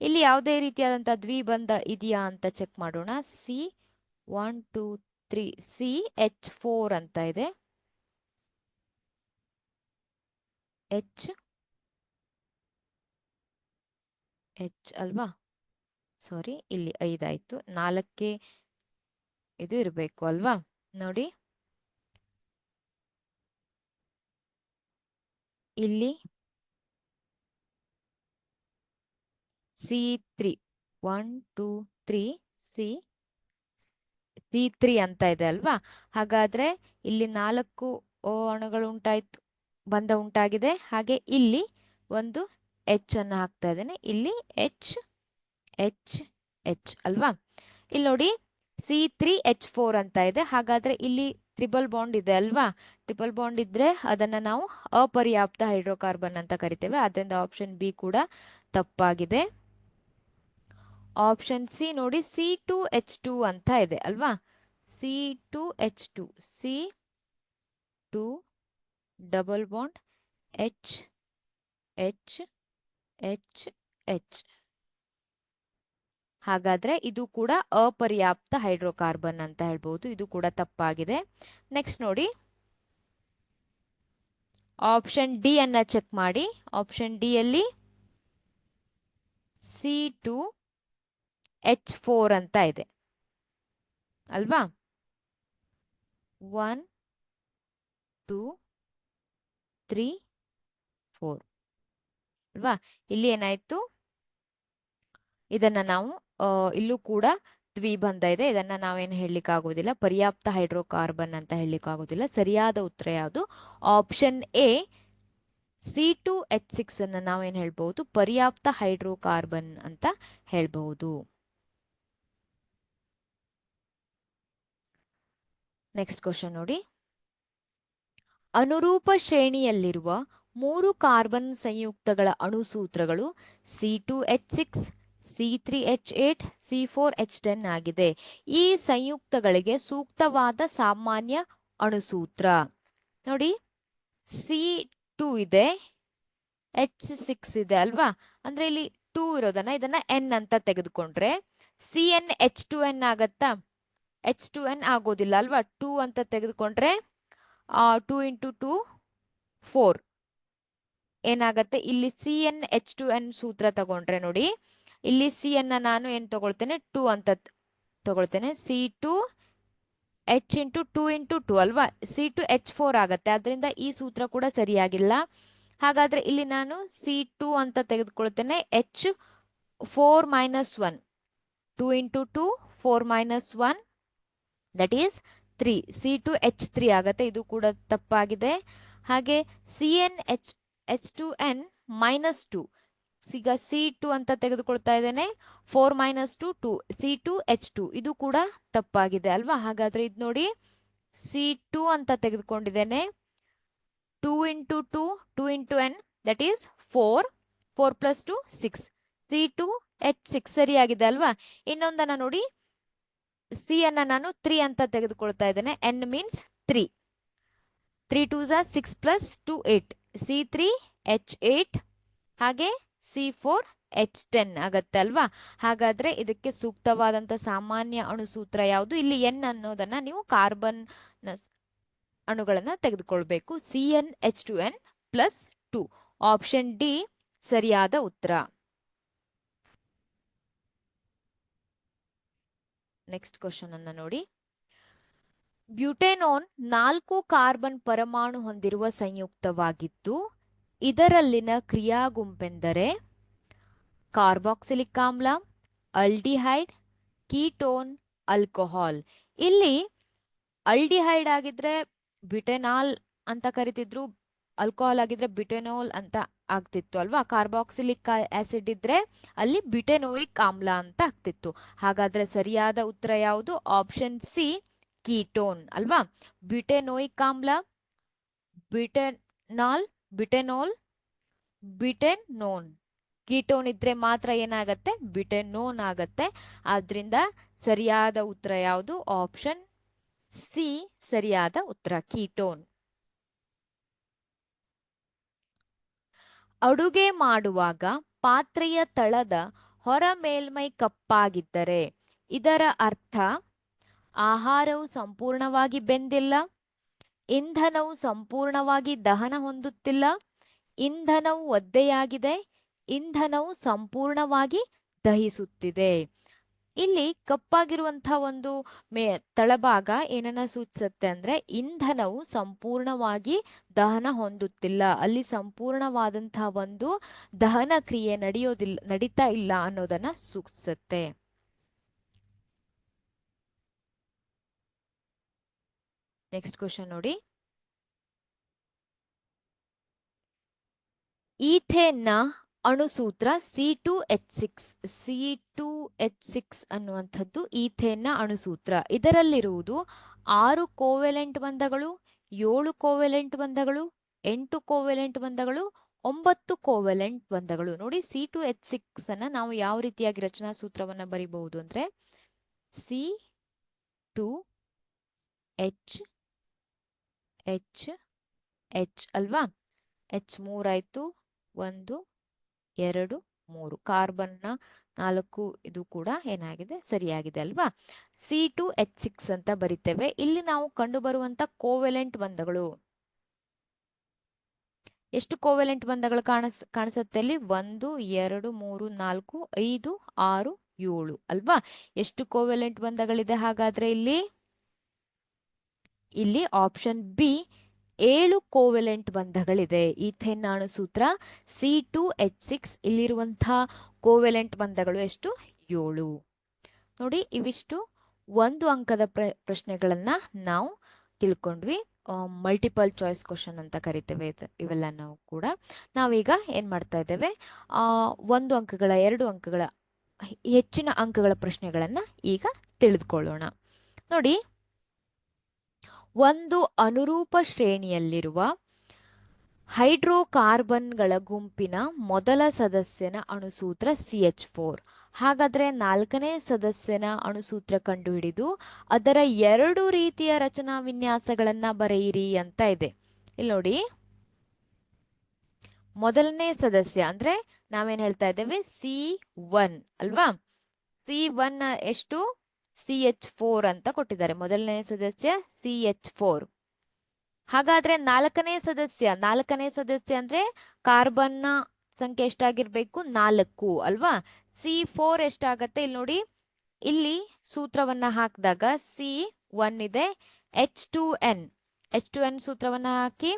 ಇಲ್ಲಿ ಯಾವುದೇ ರೀತಿಯಾದಂತಹ ದ್ವಿಬಂಧ ಇದೆಯಾ ಅಂತ ಚೆಕ್ ಮಾಡೋಣ. C1 2 3 CH4 ಅಂತ ಇದೆ. H H ಅಲ್ವಾ? ಸಾರಿ, ಇಲ್ಲಿ 5 ಆಯ್ತು, 4 ಇದು ಇರಬೇಕು ಅಲ್ವಾ? ನೋಡಿ ಇಲ್ಲಿ C3 1 2 3 C3 ಅಂತ ಇದೆ ಅಲ್ವಾ? ಹಾಗಾದ್ರೆ ಇಲ್ಲಿ 4 ಅಣುಗಳು ಉಂಟಾಯ್ತು, ಬಂಧ ಉಂಟಾಗಿದೆ. ಹಾಗೆ ಇಲ್ಲಿ ಒಂದು H ಅನ್ನು ಹಾಕ್ತಾ ಇದ್ದೇನೆ. ಇಲ್ಲಿ H H H ಅಲ್ವಾ? ಇಲ್ಲಿ ನೋಡಿ C3H4 ಅಂತ ಇದೆ. ಹಾಗಾದ್ರೆ ಇಲ್ಲಿ ಟ್ರಿಪಲ್ ಬಾಂಡ್ ಇದೆ ಅಲ್ವಾ? ಟ್ರಿಪಲ್ ಬಾಂಡ್ ಇದ್ರೆ ಅದನ್ನ ನಾವು ಅಪರ್ಯಾಪ್ತ ಹೈಡ್ರೋಕಾರ್ಬನ್ ಅಂತ ಕರಿತೇವೆ. ಆದ್ರಿಂದ ಆಪ್ಷನ್ ಬಿ ಕೂಡ ತಪ್ಪಾಗಿದೆ. ಆಪ್ಷನ್ ಸಿ ನೋಡಿ, C2H2 ಅಂತ ಇದೆ ಅಲ್ವಾ? C2H2 C2 double bond H H H H. ಹಾಗಾದ್ರೆ ಇದು ಕೂಡ ಅಪರ್ಯಾಪ್ತ ಹೈಡ್ರೋಕಾರ್ಬನ್ ಅಂತ ಹೇಳ್ಬಹುದು. ಇದು ಕೂಡ ತಪ್ಪಾಗಿದೆ. ನೆಕ್ಸ್ಟ್ ನೋಡಿ, ಆಪ್ಷನ್ ಡಿ ಅನ್ನ ಚೆಕ್ ಮಾಡಿ. ಆಪ್ಷನ್ ಡಿ ಅಲ್ಲಿ C2H4 ಅಂತ ಇದೆ ಅಲ್ವಾ? 1 2 3 4 ಅಲ್ವಾ? ಇಲ್ಲಿ ಏನಾಯ್ತು, ಇದನ್ನ ನಾವು ಇಲ್ಲೂ ಕೂಡ ದ್ವಿಬಂಧ ಇದೆ, ಇದನ್ನ ನಾವೇನು ಹೇಳಲಿಕ್ಕೆ ಆಗೋದಿಲ್ಲ, ಪರ್ಯಾಪ್ತ ಹೈಡ್ರೋಕಾರ್ಬನ್ ಅಂತ ಹೇಳಲಿಕ್ಕೆ ಆಗೋದಿಲ್ಲ. ಸರಿಯಾದ ಉತ್ತರ ಯಾವುದು? ಆಪ್ಷನ್ ಎ C2H6 ಅನ್ನ ನಾವೇನು ಹೇಳ್ಬಹುದು? ಪರ್ಯಾಪ್ತ ಹೈಡ್ರೋಕಾರ್ಬನ್ ಅಂತ ಹೇಳ್ಬಹುದು. ನೆಕ್ಸ್ಟ್ ಕ್ವಶನ್ ನೋಡಿ. ಅನುರೂಪ ಶ್ರೇಣಿಯಲ್ಲಿರುವ 3 ಕಾರ್ಬನ್ ಸಂಯುಕ್ತಗಳ ಅಣುಸೂತ್ರಗಳು C2H6, C3H8, C4H10 ಆಗಿದೆ. ಈ ಸಂಯುಕ್ತಗಳಿಗೆ ಸೂಕ್ತವಾದ ಸಾಮಾನ್ಯ ಅಣುಸೂತ್ರ ನೋಡಿ. C2 ಇದೆ, H6 ಇದೆ ಅಲ್ವಾ? ಅಂದ್ರೆ ಇಲ್ಲಿ 2 ಇರೋದನ್ನ ಇದನ್ನ N ಅಂತ ತೆಗೆದುಕೊಂಡ್ರೆ CnH2n ಆಗತ್ತಾ? H2n ಆಗೋದಿಲ್ಲ ಅಲ್ವಾ? 2 ಅಂತ ತೆಗೆದುಕೊಂಡ್ರೆ 2 ಇಂಟು 2 4 ಏನಾಗತ್ತೆ? ಇಲ್ಲಿ CnH2n ಸೂತ್ರ ತಗೊಂಡ್ರೆ ನೋಡಿ, ಇಲ್ಲಿ C ಅನ್ನ ನಾನು ಏನ್ ತಗೊಳ್ತೇನೆ? 2 ಅಂತ ತಗೊಳ್ತೇನೆ. C2 H ಇಂಟು 2 ಇಂಟು 2 ಅಲ್ವಾ? C2H4 ಆಗತ್ತೆ. ಆದ್ರಿಂದ ಈ ಸೂತ್ರ ಕೂಡ ಸರಿಯಾಗಿಲ್ಲ. ಹಾಗಾದ್ರೆ ಇಲ್ಲಿ ನಾನು C2 ಅಂತ ತೆಗೆದುಕೊಳ್ತೇನೆ. H4 minus 1, 2 into 2 4 minus 1 that is 3. C2H3 ಆಗತ್ತೆ. ಇದು ಕೂಡ ತಪ್ಪಾಗಿದೆ. ಹಾಗೆ CnH2n ಮೈನಸ್ 2, ಈಗ C2 ಅಂತ ತೆಗೆದುಕೊಳ್ತಾ ಇದ್ದೇನೆ. 4 ಮೈನಸ್ 2 2, C2H2 ಇದು ಕೂಡ ತಪ್ಪಾಗಿದೆ ಅಲ್ವಾ? ಹಾಗಾದ್ರೆ ಇದು ನೋಡಿ, C2 ಅಂತ ತೆಗೆದುಕೊಂಡಿದ್ದೇನೆ. 2 into 2 2 into n that is 4, 4 plus 2 6, C2H6 ಸರಿಯಾಗಿದೆ ಅಲ್ವಾ? ಇನ್ನೊಂದನ್ನ ನೋಡಿ, C ಅನ್ನ ನಾನು 3 ಅಂತ ತೆಗೆದುಕೊಳ್ತಾ ಇದ್ದೇನೆ. N means 3, 3 2s 6 plus 2 8, C3H8 ಹಾಗೆ C4H10 ಆಗತ್ತೆ ಅಲ್ವಾ? ಹಾಗಾದ್ರೆ ಇದಕ್ಕೆ ಸೂಕ್ತವಾದಂತ ಸಾಮಾನ್ಯ ಅಣುಸೂತ್ರ ಯಾವುದು? ಇಲ್ಲಿ N ಅನ್ನೋದನ್ನ ನೀವು ಕಾರ್ಬನ್ ಅಣುಗಳನ್ನ ತೆಗೆದುಕೊಳ್ಬೇಕು. CnH2n plus 2. ಆಪ್ಷನ್ ಡಿ ಸರಿಯಾದ ಉತ್ತರ. ನೆಕ್ಸ್ಟ್ ಕ್ವಶನ್ ಅನ್ನ ನೋಡಿ. ಬ್ಯೂಟೆನೋನ್ 4 ಕಾರ್ಬನ್ ಪರಮಾಣು ಹೊಂದಿರುವ ಸಂಯುಕ್ತವಾಗಿದ್ದು ಇದರಲ್ಲಿನ ಕ್ರಿಯಾ ಗುಂಪೆಂದರೆ ಕಾರ್ಬಾಕ್ಸಿಲಿಕ್ ಆಮ್ಲ, ಅಲ್ಡಿಹೈಡ್, ಕೀಟೋನ್, ಆಲ್ಕೋಹಾಲ್. ಇಲ್ಲಿ ಅಲ್ಡಿಹೈಡ್ ಆಗಿದ್ರೆ ಬ್ಯೂಟೆನಾಲ್ ಅಂತ ಕರಿತಿದ್ರು, ಆಲ್ಕೋಹಾಲ್ ಆಗಿದ್ರೆ ಬ್ಯೂಟೆನೋಲ್ ಅಂತ ಆಗ್ತಿತ್ತು ಅಲ್ವಾ? ಕಾರ್ಬಾಕ್ಸಿಲಿಕ್ ಆಸಿಡ್ ಇದ್ರೆ ಅಲ್ಲಿ ಬ್ಯೂಟೆನೋಯಿಕ್ ಆಮ್ಲ ಅಂತ ಆಗ್ತಿತ್ತು. ಹಾಗಾದ್ರೆ ಸರಿಯಾದ ಉತ್ತರ ಯಾವುದು? ಆಪ್ಷನ್ ಸಿ ಕೀಟೋನ್ ಅಲ್ವಾ? ಬ್ಯೂಟೆನೋಯಿಕ್ ಆಮ್ಲ, ಬ್ಯೂಟೆನಾಲ್, ಬ್ಯೂಟೆನೋಲ್, ಬ್ಯೂಟೆನೋನ್. ಕೀಟೋನ್ ಇದ್ರೆ ಮಾತ್ರ ಏನಾಗತ್ತೆ? ಬ್ಯೂಟೆನೋನ್ ಆಗತ್ತೆ. ಆದ್ರಿಂದ ಸರಿಯಾದ ಉತ್ತರ ಯಾವುದು? ಆಪ್ಷನ್ ಸಿ ಸರಿಯಾದ ಉತ್ತರ, ಕೀಟೋನ್. ಅಡುಗೆ ಮಾಡುವಾಗ ಪಾತ್ರೆಯ ತಳದ ಹೊರ ಮೇಲ್ಮೈ ಕಪ್ಪಾಗಿದ್ದರೆ ಇದರ ಅರ್ಥ ಆಹಾರವು ಸಂಪೂರ್ಣವಾಗಿ ಬೆಂದಿಲ್ಲ, ಇಂಧನವು ಸಂಪೂರ್ಣವಾಗಿ ದಹನ ಹೊಂದುತ್ತಿಲ್ಲ, ಇಂಧನವು ಒದ್ದೆಯಾಗಿದೆ, ಇಂಧನವು ಸಂಪೂರ್ಣವಾಗಿ ದಹಿಸುತ್ತಿದೆ. ಇಲ್ಲಿ ಕಪ್ಪಾಗಿರುವಂತಹ ಒಂದು ತಳಭಾಗ ಏನನ್ನ ಸೂಚಿಸುತ್ತೆ ಅಂದ್ರೆ ಇಂಧನವು ಸಂಪೂರ್ಣವಾಗಿ ದಹನ ಹೊಂದುತ್ತಿಲ್ಲ, ಅಲ್ಲಿ ಸಂಪೂರ್ಣವಾದಂತಹ ಒಂದು ದಹನ ಕ್ರಿಯೆ ನಡೀತಾ ಇಲ್ಲ ಅನ್ನೋದನ್ನ ಸೂಚಿಸುತ್ತೆ. ನೆಕ್ಸ್ಟ್ ಕ್ವಶನ್ ನೋಡಿ. ಈಥೇನ್ನ ಅಣುಸೂತ್ರ C2H6. C2H6 ಅನ್ನುವಂಥದ್ದು ಈಥೇನ್ನ ಅಣುಸೂತ್ರ. ಇದರಲ್ಲಿರುವುದು 6 ಕೋವೆಲೆಂಟ್ ಬಂಧಗಳು, 7 ಕೋವೆಲೆಂಟ್ ಬಂಧಗಳು, 8 ಕೋವೆಲೆಂಟ್ ಬಂಧಗಳು, 9 ಕೋವೆಲೆಂಟ್ ಬಂಧಗಳು. ನೋಡಿ, C2H6 ಅನ್ನ ನಾವು ಯಾವ ರೀತಿಯಾಗಿ ರಚನಾ ಸೂತ್ರವನ್ನ ಬರೀಬಹುದು ಅಂದ್ರೆ C2H ಅಲ್ವಾ? H3 ಆಯ್ತು, 1 2 3 ಕಾರ್ಬನ್ನ 4 ಇದು ಕೂಡ ಏನಾಗಿದೆ? ಸರಿಯಾಗಿದೆ ಅಲ್ವಾ? C2H6 ಅಂತ ಬರಿತೇವೆ. ಇಲ್ಲಿ ನಾವು ಕಂಡು ಬರುವಂತ ಕೋವೆಲೆಂಟ್ ಬಂಧಗಳು ಎಷ್ಟು ಕೋವೆಲೆಂಟ್ ಬಂಧಗಳು ಕಾಣಿಸುತ್ತೆ? ಅಲ್ಲಿ 1 2 3 4 5 6 7 ಅಲ್ವಾ? ಎಷ್ಟು ಕೋವೆಲೆಂಟ್ ಬಂಧಗಳಿದೆ ಹಾಗಾದ್ರೆ ಇಲ್ಲಿ? ಇಲ್ಲಿ ಆಪ್ಷನ್ ಬಿ 7 ಕೋವೆಲೆಂಟ್ ಬಂಧಗಳಿದೆ. ಈಥೇನ್ ಅಣುಸೂತ್ರ C2H6 ಇಲ್ಲಿರುವಂತಹ ಕೋವೆಲೆಂಟ್ ಬಂಧಗಳು ಎಷ್ಟು? 7. ನೋಡಿ, ಇವಿಷ್ಟು ಒಂದು ಅಂಕದ ಪ್ರಶ್ನೆಗಳನ್ನ ನಾವು ತಿಳ್ಕೊಂಡ್ವಿ. ಮಲ್ಟಿಪಲ್ ಚಾಯ್ಸ್ ಕ್ವಶನ್ ಅಂತ ಕರಿತೇವೆ ಇವೆಲ್ಲ. ನಾವು ಕೂಡ ನಾವೀಗ ಏನ್ ಮಾಡ್ತಾ ಇದ್ದೇವೆ, 1 ಅಂಕಗಳ 2 ಅಂಕಗಳ ಹೆಚ್ಚಿನ ಅಂಕಗಳ ಪ್ರಶ್ನೆಗಳನ್ನ ಈಗ ತಿಳಿದುಕೊಳ್ಳೋಣ. ನೋಡಿ, ಒಂದು ಅನುರೂಪ ಶ್ರೇಣಿಯಲ್ಲಿರುವ ಹೈಡ್ರೋಕಾರ್ಬನ್ಗಳ ಗುಂಪಿನ ಮೊದಲ ಸದಸ್ಯನ ಅಣುಸೂತ್ರ CH4. ಹಾಗಾದ್ರೆ 4ನೇ ಸದಸ್ಯನ ಅಣುಸೂತ್ರ ಕಂಡುಹಿಡಿದು ಅದರ 2 ರೀತಿಯ ರಚನಾ ವಿನ್ಯಾಸಗಳನ್ನ ಬರೆಯಿರಿ ಅಂತ ಇದೆ. ಇಲ್ಲಿ ನೋಡಿ, ಮೊದಲನೇ ಸದಸ್ಯ ಅಂದ್ರೆ ನಾವೇನ್ ಹೇಳ್ತಾ ಇದ್ದೇವೆ, C1 ಅಲ್ವಾ? C1 ಎಷ್ಟು? CH4 ಅಂತ ಕೊಟ್ಟಿದ್ದಾರೆ. ಮೊದಲನೇ ಸದಸ್ಯ CH4. ಹಾಗಾದ್ರೆ 4ನೇ ಸದಸ್ಯ ಅಂದ್ರೆ ಕಾರ್ಬನ್ನ ಸಂಖ್ಯೆ ಎಷ್ಟಾಗಿರ್ಬೇಕು? 4 ಅಲ್ವಾ? C4 ಎಷ್ಟಾಗತ್ತೆ? ಇಲ್ಲಿ ನೋಡಿ, ಇಲ್ಲಿ ಸೂತ್ರವನ್ನ ಹಾಕಿದಾಗ C1 ಇದೆ, H2N ಸೂತ್ರವನ್ನ ಹಾಕಿ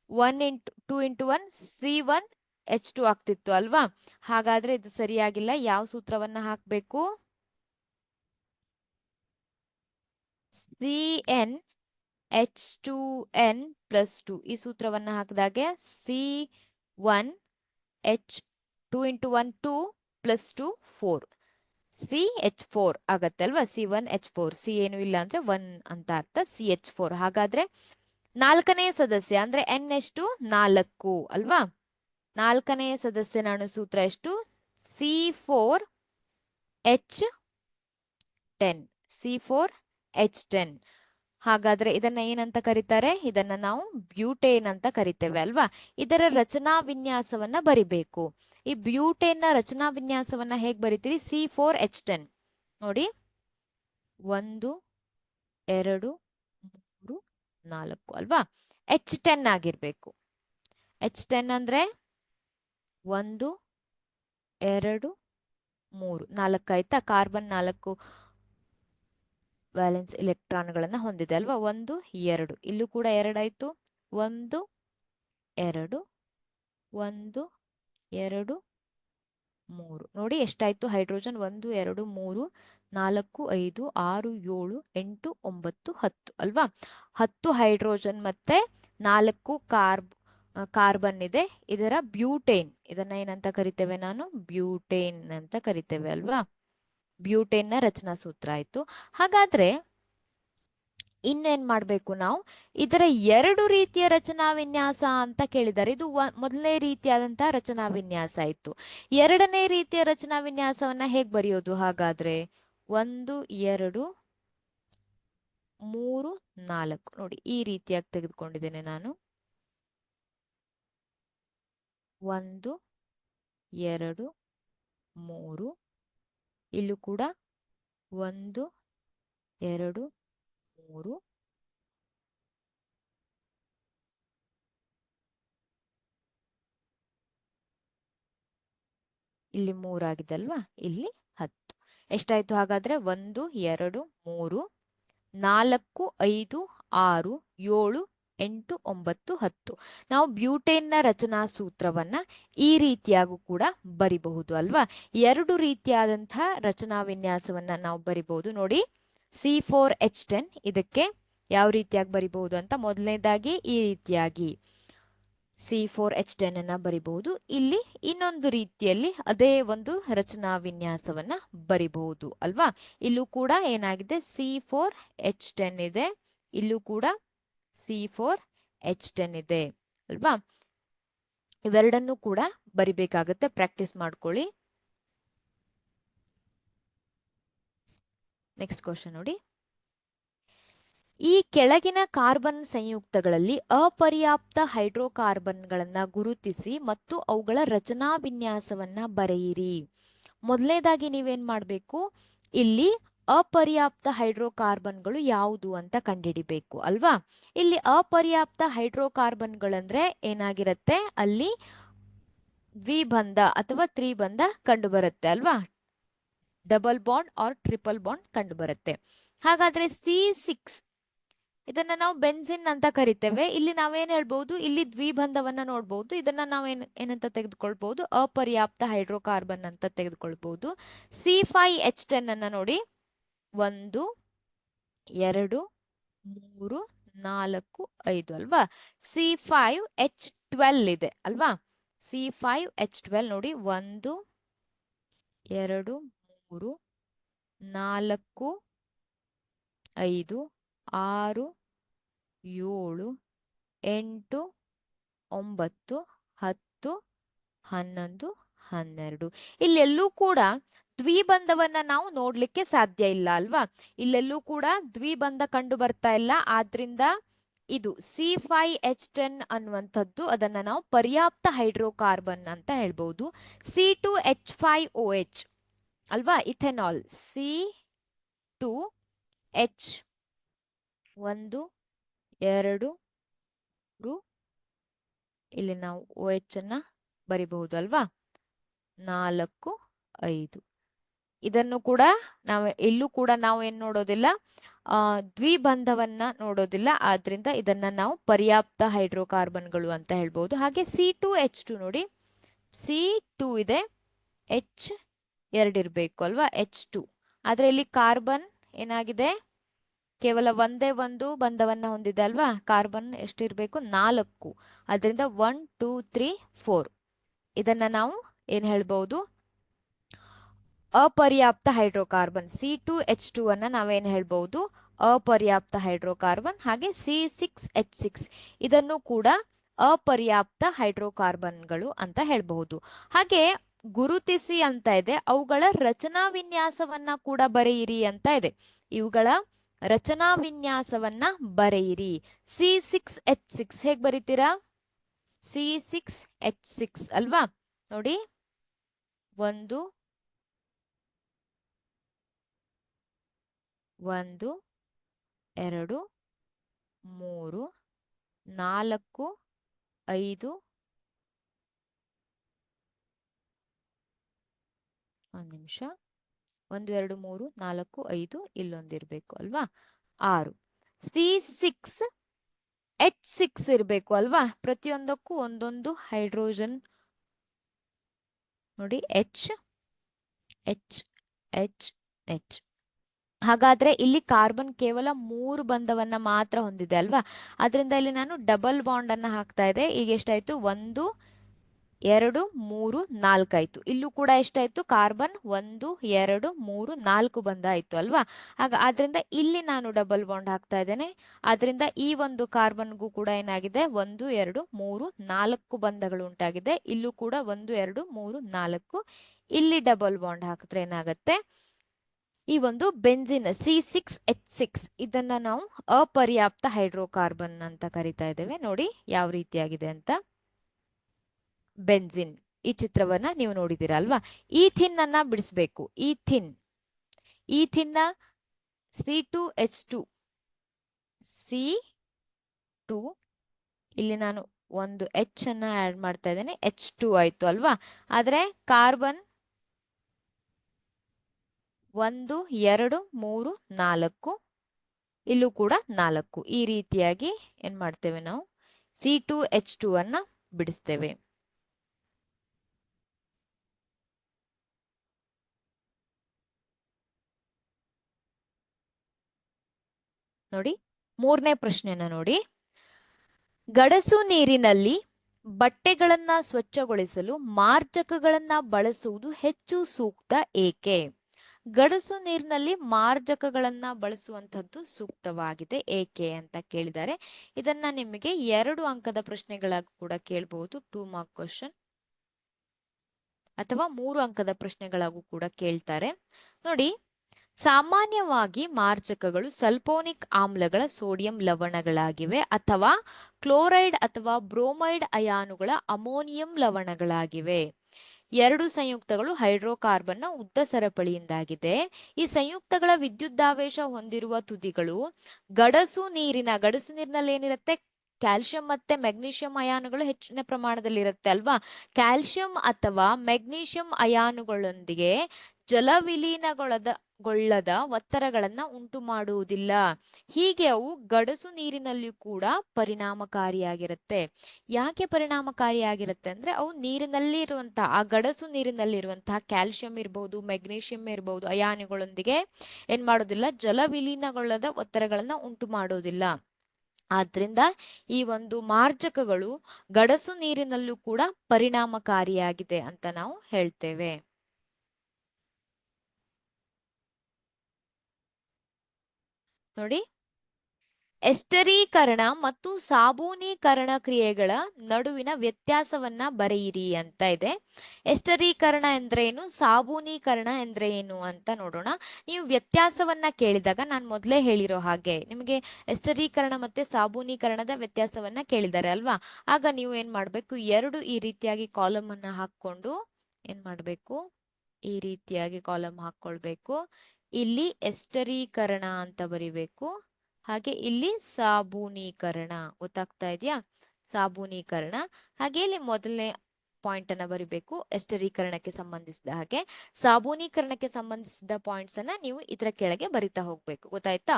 2 into 1 C1 H2 ಆಗ್ತಿತ್ತು ಅಲ್ವಾ? ಹಾಗಾದ್ರೆ ಇದು ಸರಿಯಾಗಿಲ್ಲ. ಯಾವ ಸೂತ್ರವನ್ನ ಹಾಕಬೇಕು? CN H2N plus 2 ಈ ಸೂತ್ರವನ್ನ ಹಾಕಿದಾಗೆ C1 H2 into 1 2 plus 2 4 CH4 ಆಗತ್ತೆ ಅಲ್ವಾ? C1 H4. C ಏನು ಇಲ್ಲ ಅಂದ್ರೆ 1 ಅಂತ ಅರ್ಥ. CH4. ಹಾಗಾದ್ರೆ 4ನೇ ಸದಸ್ಯ ಅಂದ್ರೆ N ಎಷ್ಟು? 4 ಅಲ್ವಾ? 4ನೇ ಸದಸ್ಯನ ಅಣುಸೂತ್ರ ಎಷ್ಟು? C4H10. C4H10. ಹಾಗಾದ್ರೆ ಇದನ್ನ ಏನಂತ ಕರೀತಾರೆ? ಇದನ್ನ ನಾವು ಬ್ಯೂಟೇನ್ ಅಂತ ಕರಿತೇವೆ ಅಲ್ವಾ? ಇದರ ರಚನಾ ವಿನ್ಯಾಸವನ್ನ ಬರಿಬೇಕು. ಈ ಬ್ಯೂಟೇನ್ ನ ರಚನಾ ವಿನ್ಯಾಸವನ್ನ ಹೇಗ್ ಬರಿತೀರಿ? C4H10 ನೋಡಿ, 1 2 3 4 ಅಲ್ವಾ? H10 ಆಗಿರ್ಬೇಕು. H10 ಅಂದ್ರೆ 1 2 3 4 ಆಯ್ತಾ? ಕಾರ್ಬನ್ 4 ವ್ಯಾಲೆನ್ಸ್ ಎಲೆಕ್ಟ್ರಾನ್ಗಳನ್ನ ಹೊಂದಿದೆ ಅಲ್ವಾ? 1 2. ಇಲ್ಲೂ ಕೂಡ 2 ಆಯ್ತು. 1 2 1 2 3. ನೋಡಿ ಎಷ್ಟಾಯ್ತು ಹೈಡ್ರೋಜನ್? 1 2 3 4 5 6 7 8 9 10 ಅಲ್ವಾ? 10 ಹೈಡ್ರೋಜನ್ ಮತ್ತೆ 4 ಕಾರ್ಬನ್ ಇದೆ. ಇದರ ಬ್ಯೂಟೇನ್, ಇದನ್ನ ಏನಂತ ಕರಿತೇವೆ? ನಾನು ಬ್ಯೂಟೇನ್ ಅಂತ ಕರಿತೇವೆ ಅಲ್ವಾ? ಬ್ಯೂಟೇನ್ ನ ರಚನಾ ಸೂತ್ರ ಆಯ್ತು. ಹಾಗಾದ್ರೆ ಇನ್ನೇನ್ ಮಾಡ್ಬೇಕು ನಾವು? ಇದರ 2 ರೀತಿಯ ರಚನಾ ವಿನ್ಯಾಸ ಅಂತ ಕೇಳಿದ್ದಾರೆ. ಇದು ಮೊದಲನೇ ರೀತಿಯಾದಂತಹ ರಚನಾ ವಿನ್ಯಾಸ ಆಯ್ತು. 2ನೇ ರೀತಿಯ ರಚನಾ ವಿನ್ಯಾಸವನ್ನ ಹೇಗ್ ಬರೆಯೋದು? ಹಾಗಾದ್ರೆ 1 2 3 4 ನೋಡಿ, ಈ ರೀತಿಯಾಗಿ ತೆಗೆದುಕೊಂಡಿದ್ದೇನೆ ನಾನು. 1 2 3. ಇಲ್ಲೂ ಕೂಡ 1 2 3. ಇಲ್ಲಿ 3 ಆಗಿದಲ್ವಾ? ಇಲ್ಲಿ 10. ಎಷ್ಟಾಯ್ತು ಹಾಗಾದ್ರೆ? 1 2 3 4 5 6 7 8 9 10. ನಾವು ಬ್ಯೂಟೇನ್ ನ ರಚನಾ ಸೂತ್ರವನ್ನ ಈ ರೀತಿಯಾಗೂ ಕೂಡ ಬರಿಬಹುದು ಅಲ್ವಾ? 2 ರೀತಿಯಾದಂತಹ ರಚನಾ ವಿನ್ಯಾಸವನ್ನ ನಾವು ಬರಿಬಹುದು. ನೋಡಿ, C4H10 ಇದಕ್ಕೆ ಯಾವ ರೀತಿಯಾಗಿ ಬರಿಬಹುದು ಅಂತ. ಮೊದಲನೇದಾಗಿ ಈ ರೀತಿಯಾಗಿ C4H10 ಅನ್ನ ಬರಿಬಹುದು. ಇಲ್ಲಿ ಇನ್ನೊಂದು ರೀತಿಯಲ್ಲಿ ಅದೇ ಒಂದು ರಚನಾ ವಿನ್ಯಾಸವನ್ನ ಬರಿಬಹುದು ಅಲ್ವಾ? ಇಲ್ಲೂ ಕೂಡ ಏನಾಗಿದೆ? C4H10 ಇದೆ. ಇಲ್ಲೂ ಕೂಡ C4H10 ಇದೆ ಅಲ್ವಾ? ಇವೆರಡನ್ನೂ ಕೂಡ ಬರಿಬೇಕಾಗತ್ತೆ. ಪ್ರಾಕ್ಟೀಸ್ ಮಾಡ್ಕೊಳ್ಳಿ. ನೆಕ್ಸ್ಟ್ ಕ್ವಶನ್ ನೋಡಿ, ಈ ಕೆಳಗಿನ ಕಾರ್ಬನ್ ಸಂಯುಕ್ತಗಳಲ್ಲಿ ಅಪರ್ಯಾಪ್ತ ಹೈಡ್ರೋಕಾರ್ಬನ್ಗಳನ್ನ ಗುರುತಿಸಿ ಮತ್ತು ಅವುಗಳ ರಚನಾ ವಿನ್ಯಾಸವನ್ನ ಬರೆಯಿರಿ. ಮೊದಲನೇದಾಗಿ ನೀವೇನ್ ಮಾಡಬೇಕು? ಇಲ್ಲಿ ಅಪರ್ಯಾಪ್ತ ಹೈಡ್ರೋಕಾರ್ಬನ್ಗಳು ಯಾವುದು ಅಂತ ಕಂಡುಹಿಡಿಬೇಕು ಅಲ್ವಾ? ಇಲ್ಲಿ ಅಪರ್ಯಾಪ್ತ ಹೈಡ್ರೋಕಾರ್ಬನ್ಗಳಂದ್ರೆ ಏನಾಗಿರುತ್ತೆ? ಅಲ್ಲಿ ದ್ವಿಬಂಧ ಅಥವಾ ತ್ರಿಬಂಧ ಕಂಡು ಬರುತ್ತೆ ಅಲ್ವಾ? Double bond or triple bond ಕಂಡು ಬರುತ್ತೆ. ಹಾಗಾದ್ರೆ C6 ಇದನ್ನ ನಾವು ಬೆನ್ಸಿನ್ ಅಂತ ಕರಿತೇವೆ. ಇಲ್ಲಿ ನಾವೇನ್ ಹೇಳ್ಬಹುದು, ಇಲ್ಲಿ ದ್ವಿಬಂಧವನ್ನ ನೋಡ್ಬಹುದು. ಇದನ್ನ ನಾವೇನ್ ಏನಂತ ತೆಗೆದುಕೊಳ್ಬಹುದು, ಅಪರ್ಯಾಪ್ತ ಹೈಡ್ರೋಕಾರ್ಬನ್ ಅಂತ ತೆಗೆದುಕೊಳ್ಬಹುದು. C5H10 ಅನ್ನ ನೋಡಿ, 1 2 3 4 5 ಅಲ್ವಾ. C5H12 ಇದೆ ಅಲ್ವಾ. C5H12 ನೋಡಿ, 1 2 3 4 5 6 7 8 9 10 11 12. ಇಲ್ಲೆಲ್ಲೂ ಕೂಡ ದ್ವಿಬಂಧವನ್ನ ನಾವು ನೋಡ್ಲಿಕ್ಕೆ ಸಾಧ್ಯ ಇಲ್ಲ ಅಲ್ವಾ. ಇಲ್ಲೆಲ್ಲೂ ಕೂಡ ದ್ವಿಬಂಧ ಕಂಡು ಬರ್ತಾ ಇಲ್ಲ. ಆದ್ರಿಂದ ಇದು C5H10 ಅನ್ನುವಂಥದ್ದು, ಅದನ್ನ ನಾವು ಪರ್ಯಾಪ್ತ ಹೈಡ್ರೋಕಾರ್ಬನ್ ಅಂತ ಹೇಳ್ಬಹುದು. C2H5OH ಅಲ್ವಾ, ಇಥೆನಾಲ್. C2H 1 2 3, ಇಲ್ಲಿ ನಾವು OH ಅನ್ನ ಬರಿಬಹುದು ಅಲ್ವಾ, 4 5. ಇದನ್ನು ಕೂಡ ನಾವು ಇಲ್ಲೂ ಕೂಡ ನಾವು ಏನ್ ನೋಡೋದಿಲ್ಲ, ದ್ವಿಬಂಧವನ್ನ ನೋಡೋದಿಲ್ಲ. ಆದ್ರಿಂದ ಇದನ್ನ ನಾವು ಪರ್ಯಾಪ್ತ ಹೈಡ್ರೋಕಾರ್ಬನ್ಗಳು ಅಂತ ಹೇಳ್ಬಹುದು. ಹಾಗೆ C2H2 ನೋಡಿ, C2 ಇದೆ, H 2 ಇರ್ಬೇಕು ಅಲ್ವಾ, H2. ಆದ್ರೆ ಇಲ್ಲಿ ಕಾರ್ಬನ್ ಏನಾಗಿದೆ, ಕೇವಲ ಒಂದೇ ಒಂದು ಬಂಧವನ್ನ ಹೊಂದಿದೆ ಅಲ್ವಾ. ಕಾರ್ಬನ್ ಎಷ್ಟಿರ್ಬೇಕು, 4. ಅದರಿಂದ 1 2 3 4. ಇದನ್ನ ನಾವು ಏನ್ ಹೇಳ್ಬಹುದು, ಅಪರ್ಯಾಪ್ತ ಹೈಡ್ರೋಕಾರ್ಬನ್. C2H2 ಅನ್ನ ನಾವೇನ್ ಹೇಳ್ಬಹುದು, ಅಪರ್ಯಾಪ್ತ ಹೈಡ್ರೋಕಾರ್ಬನ್. ಹಾಗೆ C6H6 ಇದನ್ನು ಕೂಡ ಅಪರ್ಯಾಪ್ತ ಹೈಡ್ರೋಕಾರ್ಬನ್ಗಳು ಅಂತ ಹೇಳ್ಬಹುದು. ಹಾಗೆ ಗುರುತಿಸಿ ಅಂತ ಇದೆ, ಅವುಗಳ ರಚನಾ ವಿನ್ಯಾಸವನ್ನ ಕೂಡ ಬರೆಯಿರಿ ಅಂತ ಇದೆ. ಇವುಗಳ ರಚನಾ ವಿನ್ಯಾಸವನ್ನ ಬರೆಯಿರಿ. C6H6 ಹೇಗ್ ಬರೀತೀರಾ, C6H6 ಅಲ್ವಾ. ನೋಡಿ, 1 1 2 3 4 5, ಒಂದು ನಿಮಿಷ, 1 2 3 4 5, ಇಲ್ಲೊಂದಿರ್ಬೇಕು ಅಲ್ವಾ, 6. C6H6 ಇರ್ಬೇಕು ಅಲ್ವಾ. ಪ್ರತಿಯೊಂದಕ್ಕೂ ಒಂದೊಂದು ಹೈಡ್ರೋಜನ್ ನೋಡಿ, H H H H. ಹಾಗಾದ್ರೆ ಇಲ್ಲಿ ಕಾರ್ಬನ್ ಕೇವಲ 3 ಬಂಧವನ್ನ ಮಾತ್ರ ಹೊಂದಿದೆ ಅಲ್ವಾ. ಅದರಿಂದ ಇಲ್ಲಿ ನಾನು ಡಬಲ್ ಬಾಂಡ್ ಅನ್ನ ಹಾಕ್ತಾ ಇದೆ. ಈಗ ಎಷ್ಟಾಯ್ತು, 1 2 3 4 ಆಯ್ತು. ಇಲ್ಲೂ ಕೂಡ ಎಷ್ಟಾಯ್ತು, ಕಾರ್ಬನ್ 1 2 3 4 ಬಂಧ ಆಯ್ತು ಅಲ್ವಾ. ಆದ್ರಿಂದ ಇಲ್ಲಿ ನಾನು ಡಬಲ್ ಬಾಂಡ್ ಹಾಕ್ತಾ ಇದ್ದೇನೆ. ಆದ್ರಿಂದ ಈ ಒಂದು ಕಾರ್ಬನ್ಗೂ ಕೂಡ ಏನಾಗಿದೆ, 1 2 3 4 ಬಂಧಗಳು ಉಂಟಾಗಿದೆ. ಇಲ್ಲೂ ಕೂಡ 1 2 3 4. ಇಲ್ಲಿ ಡಬಲ್ ಬಾಂಡ್ ಹಾಕಿದ್ರೆ ಏನಾಗುತ್ತೆ, ಈ ಒಂದು ಬೆಂಜಿನ್ C6H6 ಇದನ್ನ ನಾವು ಅಪರ್ಯಾಪ್ತ ಹೈಡ್ರೋಕಾರ್ಬನ್ ಅಂತ ಕರಿತಾ ಇದ್ದೇವೆ. ನೋಡಿ ಯಾವ ರೀತಿಯಾಗಿದೆ ಅಂತ. ಬೆಂಜಿನ್, ಈ ಚಿತ್ರವನ್ನ ನೀವು ನೋಡಿದಿರಾ ಅಲ್ವಾ. ಈಥಿನ್ ಅನ್ನ ಬಿಡಿಸ್ಬೇಕು. ಈಥಿನ್ ನ C2H2 C2, ಇಲ್ಲಿ ನಾನು ಒಂದು H ಅನ್ನ ಆಡ್ ಮಾಡ್ತಾ ಇದ್ದೇನೆ, H2 ಆಯ್ತು ಅಲ್ವಾ. ಆದ್ರೆ ಕಾರ್ಬನ್ 1 2 3 4, ಇಲ್ಲೂ ಕೂಡ 4. ಈ ರೀತಿಯಾಗಿ ಏನ್ ಮಾಡ್ತೇವೆ, ನಾವು C2H2 ಅನ್ನ ಬಿಡಿಸ್ತೇವೆ. ನೋಡಿ, 3ನೇ ಪ್ರಶ್ನೆನ ನೋಡಿ. ಗಡಸು ನೀರಿನಲ್ಲಿ ಬಟ್ಟೆಗಳನ್ನ ಸ್ವಚ್ಛಗೊಳಿಸಲು ಮಾರ್ಜಕಗಳನ್ನ ಬಳಸುವುದು ಹೆಚ್ಚು ಸೂಕ್ತ ಏಕೆ? ಗಡಸು ನೀರಿನಲ್ಲಿ ಮಾರ್ಜಕಗಳನ್ನ ಬಳಸುವಂತದ್ದು ಸೂಕ್ತವಾಗಿದೆ ಏಕೆ ಅಂತ ಕೇಳಿದ್ದಾರೆ. ಇದನ್ನ ನಿಮಗೆ 2 ಅಂಕದ ಪ್ರಶ್ನೆಗಳಾಗಿ ಕೂಡ ಕೇಳಬಹುದು, 2 ಮಾರ್ಕ್ ಕ್ವಶನ್, ಅಥವಾ 3 ಅಂಕದ ಪ್ರಶ್ನೆಗಳಾಗೂ ಕೂಡ ಕೇಳ್ತಾರೆ. ನೋಡಿ, ಸಾಮಾನ್ಯವಾಗಿ ಮಾರ್ಜಕಗಳು ಸಲ್ಫೋನಿಕ್ ಆಮ್ಲಗಳ ಸೋಡಿಯಂ ಲವಣಗಳಾಗಿವೆ, ಅಥವಾ ಕ್ಲೋರೈಡ್ ಅಥವಾ ಬ್ರೋಮೈಡ್ ಅಯಾನುಗಳ ಅಮೋನಿಯಂ ಲವಣಗಳಾಗಿವೆ. 2 ಸಂಯುಕ್ತಗಳು ಹೈಡ್ರೋಕಾರ್ಬನ್ನ ಉದ್ದ ಸರಪಳಿಯಿಂದಾಗಿದೆ. ಈ ಸಂಯುಕ್ತಗಳ ವಿದ್ಯುದ್ದಾವೇಶ ಹೊಂದಿರುವ ತುದಿಗಳು ಗಡಸು ನೀರಿನಲ್ಲಿ ಏನಿರುತ್ತೆ, ಕ್ಯಾಲ್ಸಿಯಂ ಮತ್ತೆ ಮೆಗ್ನೀಷಿಯಂ ಅಯಾನುಗಳು ಹೆಚ್ಚಿನ ಪ್ರಮಾಣದಲ್ಲಿ ಇರುತ್ತೆ ಅಲ್ವಾ. ಕ್ಯಾಲ್ಸಿಯಂ ಅಥವಾ ಮೆಗ್ನೀಷಿಯಂ ಅಯಾನುಗಳೊಂದಿಗೆ ಗೊಳ್ಳದ ಒತ್ತಡಗಳನ್ನ ಉಂಟು ಮಾಡುವುದಿಲ್ಲ. ಹೀಗೆ ಅವು ಗಡಸು ನೀರಿನಲ್ಲಿಯೂ ಕೂಡ ಪರಿಣಾಮಕಾರಿಯಾಗಿರುತ್ತೆ. ಯಾಕೆ ಪರಿಣಾಮಕಾರಿಯಾಗಿರುತ್ತೆ ಅಂದ್ರೆ ಅವು ನೀರಿನಲ್ಲಿ ಇರುವಂತಹ ಆ ಗಡಸು ನೀರಿನಲ್ಲಿರುವಂತಹ ಕ್ಯಾಲ್ಸಿಯಂ ಇರಬಹುದು, ಮೆಗ್ನೀಷಿಯಂ ಇರಬಹುದು ಅಯಾನುಗಳೊಂದಿಗೆ ಏನ್ ಮಾಡೋದಿಲ್ಲ, ಜಲವಿಲೀನಗೊಳ್ಳದ ಒತ್ತಡಗಳನ್ನ ಉಂಟು ಮಾಡೋದಿಲ್ಲ. ಆದ್ರಿಂದ ಈ ಒಂದು ಮಾರ್ಜಕಗಳು ಗಡಸು ನೀರಿನಲ್ಲೂ ಕೂಡ ಪರಿಣಾಮಕಾರಿಯಾಗಿದೆ ಅಂತ ನಾವು ಹೇಳ್ತೇವೆ. ನೋಡಿ, ಎಸ್ಟರೀಕರಣ ಮತ್ತು ಸಾಬೂನೀಕರಣ ಕ್ರಿಯೆಗಳ ನಡುವಿನ ವ್ಯತ್ಯಾಸವನ್ನ ಬರೆಯಿರಿ ಅಂತ ಇದೆ. ಎಸ್ಟರೀಕರಣ ಎಂದ್ರೇನು, ಸಾಬೂನೀಕರಣ ಎಂದ್ರೆ ಏನು ಅಂತ ನೋಡೋಣ. ನೀವು ವ್ಯತ್ಯಾಸವನ್ನ ಕೇಳಿದಾಗ ನಾನು ಮೊದಲೇ ಹೇಳಿರೋ ಹಾಗೆ ನಿಮಗೆ ಎಸ್ಟರೀಕರಣ ಮತ್ತೆ ಸಾಬೂನೀಕರಣದ ವ್ಯತ್ಯಾಸವನ್ನ ಕೇಳಿದ್ದಾರೆ ಅಲ್ವಾ, ಆಗ ನೀವು ಏನ್ ಮಾಡ್ಬೇಕು, ಎರಡು ಈ ರೀತಿಯಾಗಿ ಕಾಲಮ್ ಅನ್ನ ಹಾಕೊಂಡು ಏನ್ ಮಾಡ್ಬೇಕು, ಈ ರೀತಿಯಾಗಿ ಕಾಲಮ್ ಹಾಕೊಳ್ಬೇಕು. ಇಲ್ಲಿ ಎಸ್ಟರೀಕರಣ ಅಂತ ಬರಿಬೇಕು, ಹಾಗೆ ಇಲ್ಲಿ ಸಾಬೂನೀಕರಣ. ಗೊತ್ತಾಗ್ತಾ ಇದೆಯಾ, ಸಾಬೂನೀಕರಣ. ಹಾಗೆ ಇಲ್ಲಿ ಮೊದಲನೇ ಪಾಯಿಂಟ್ ಅನ್ನ ಬರಿಬೇಕು ಎಸ್ಟರೀಕರಣಕ್ಕೆ ಸಂಬಂಧಿಸಿದ ಹಾಗೆ. ಸಾಬೂನೀಕರಣಕ್ಕೆ ಸಂಬಂಧಿಸಿದ ಪಾಯಿಂಟ್ಸ್ ಅನ್ನ ನೀವು ಇದರ ಕೆಳಗೆ ಬರಿತಾ ಹೋಗ್ಬೇಕು. ಗೊತ್ತಾಯ್ತಾ?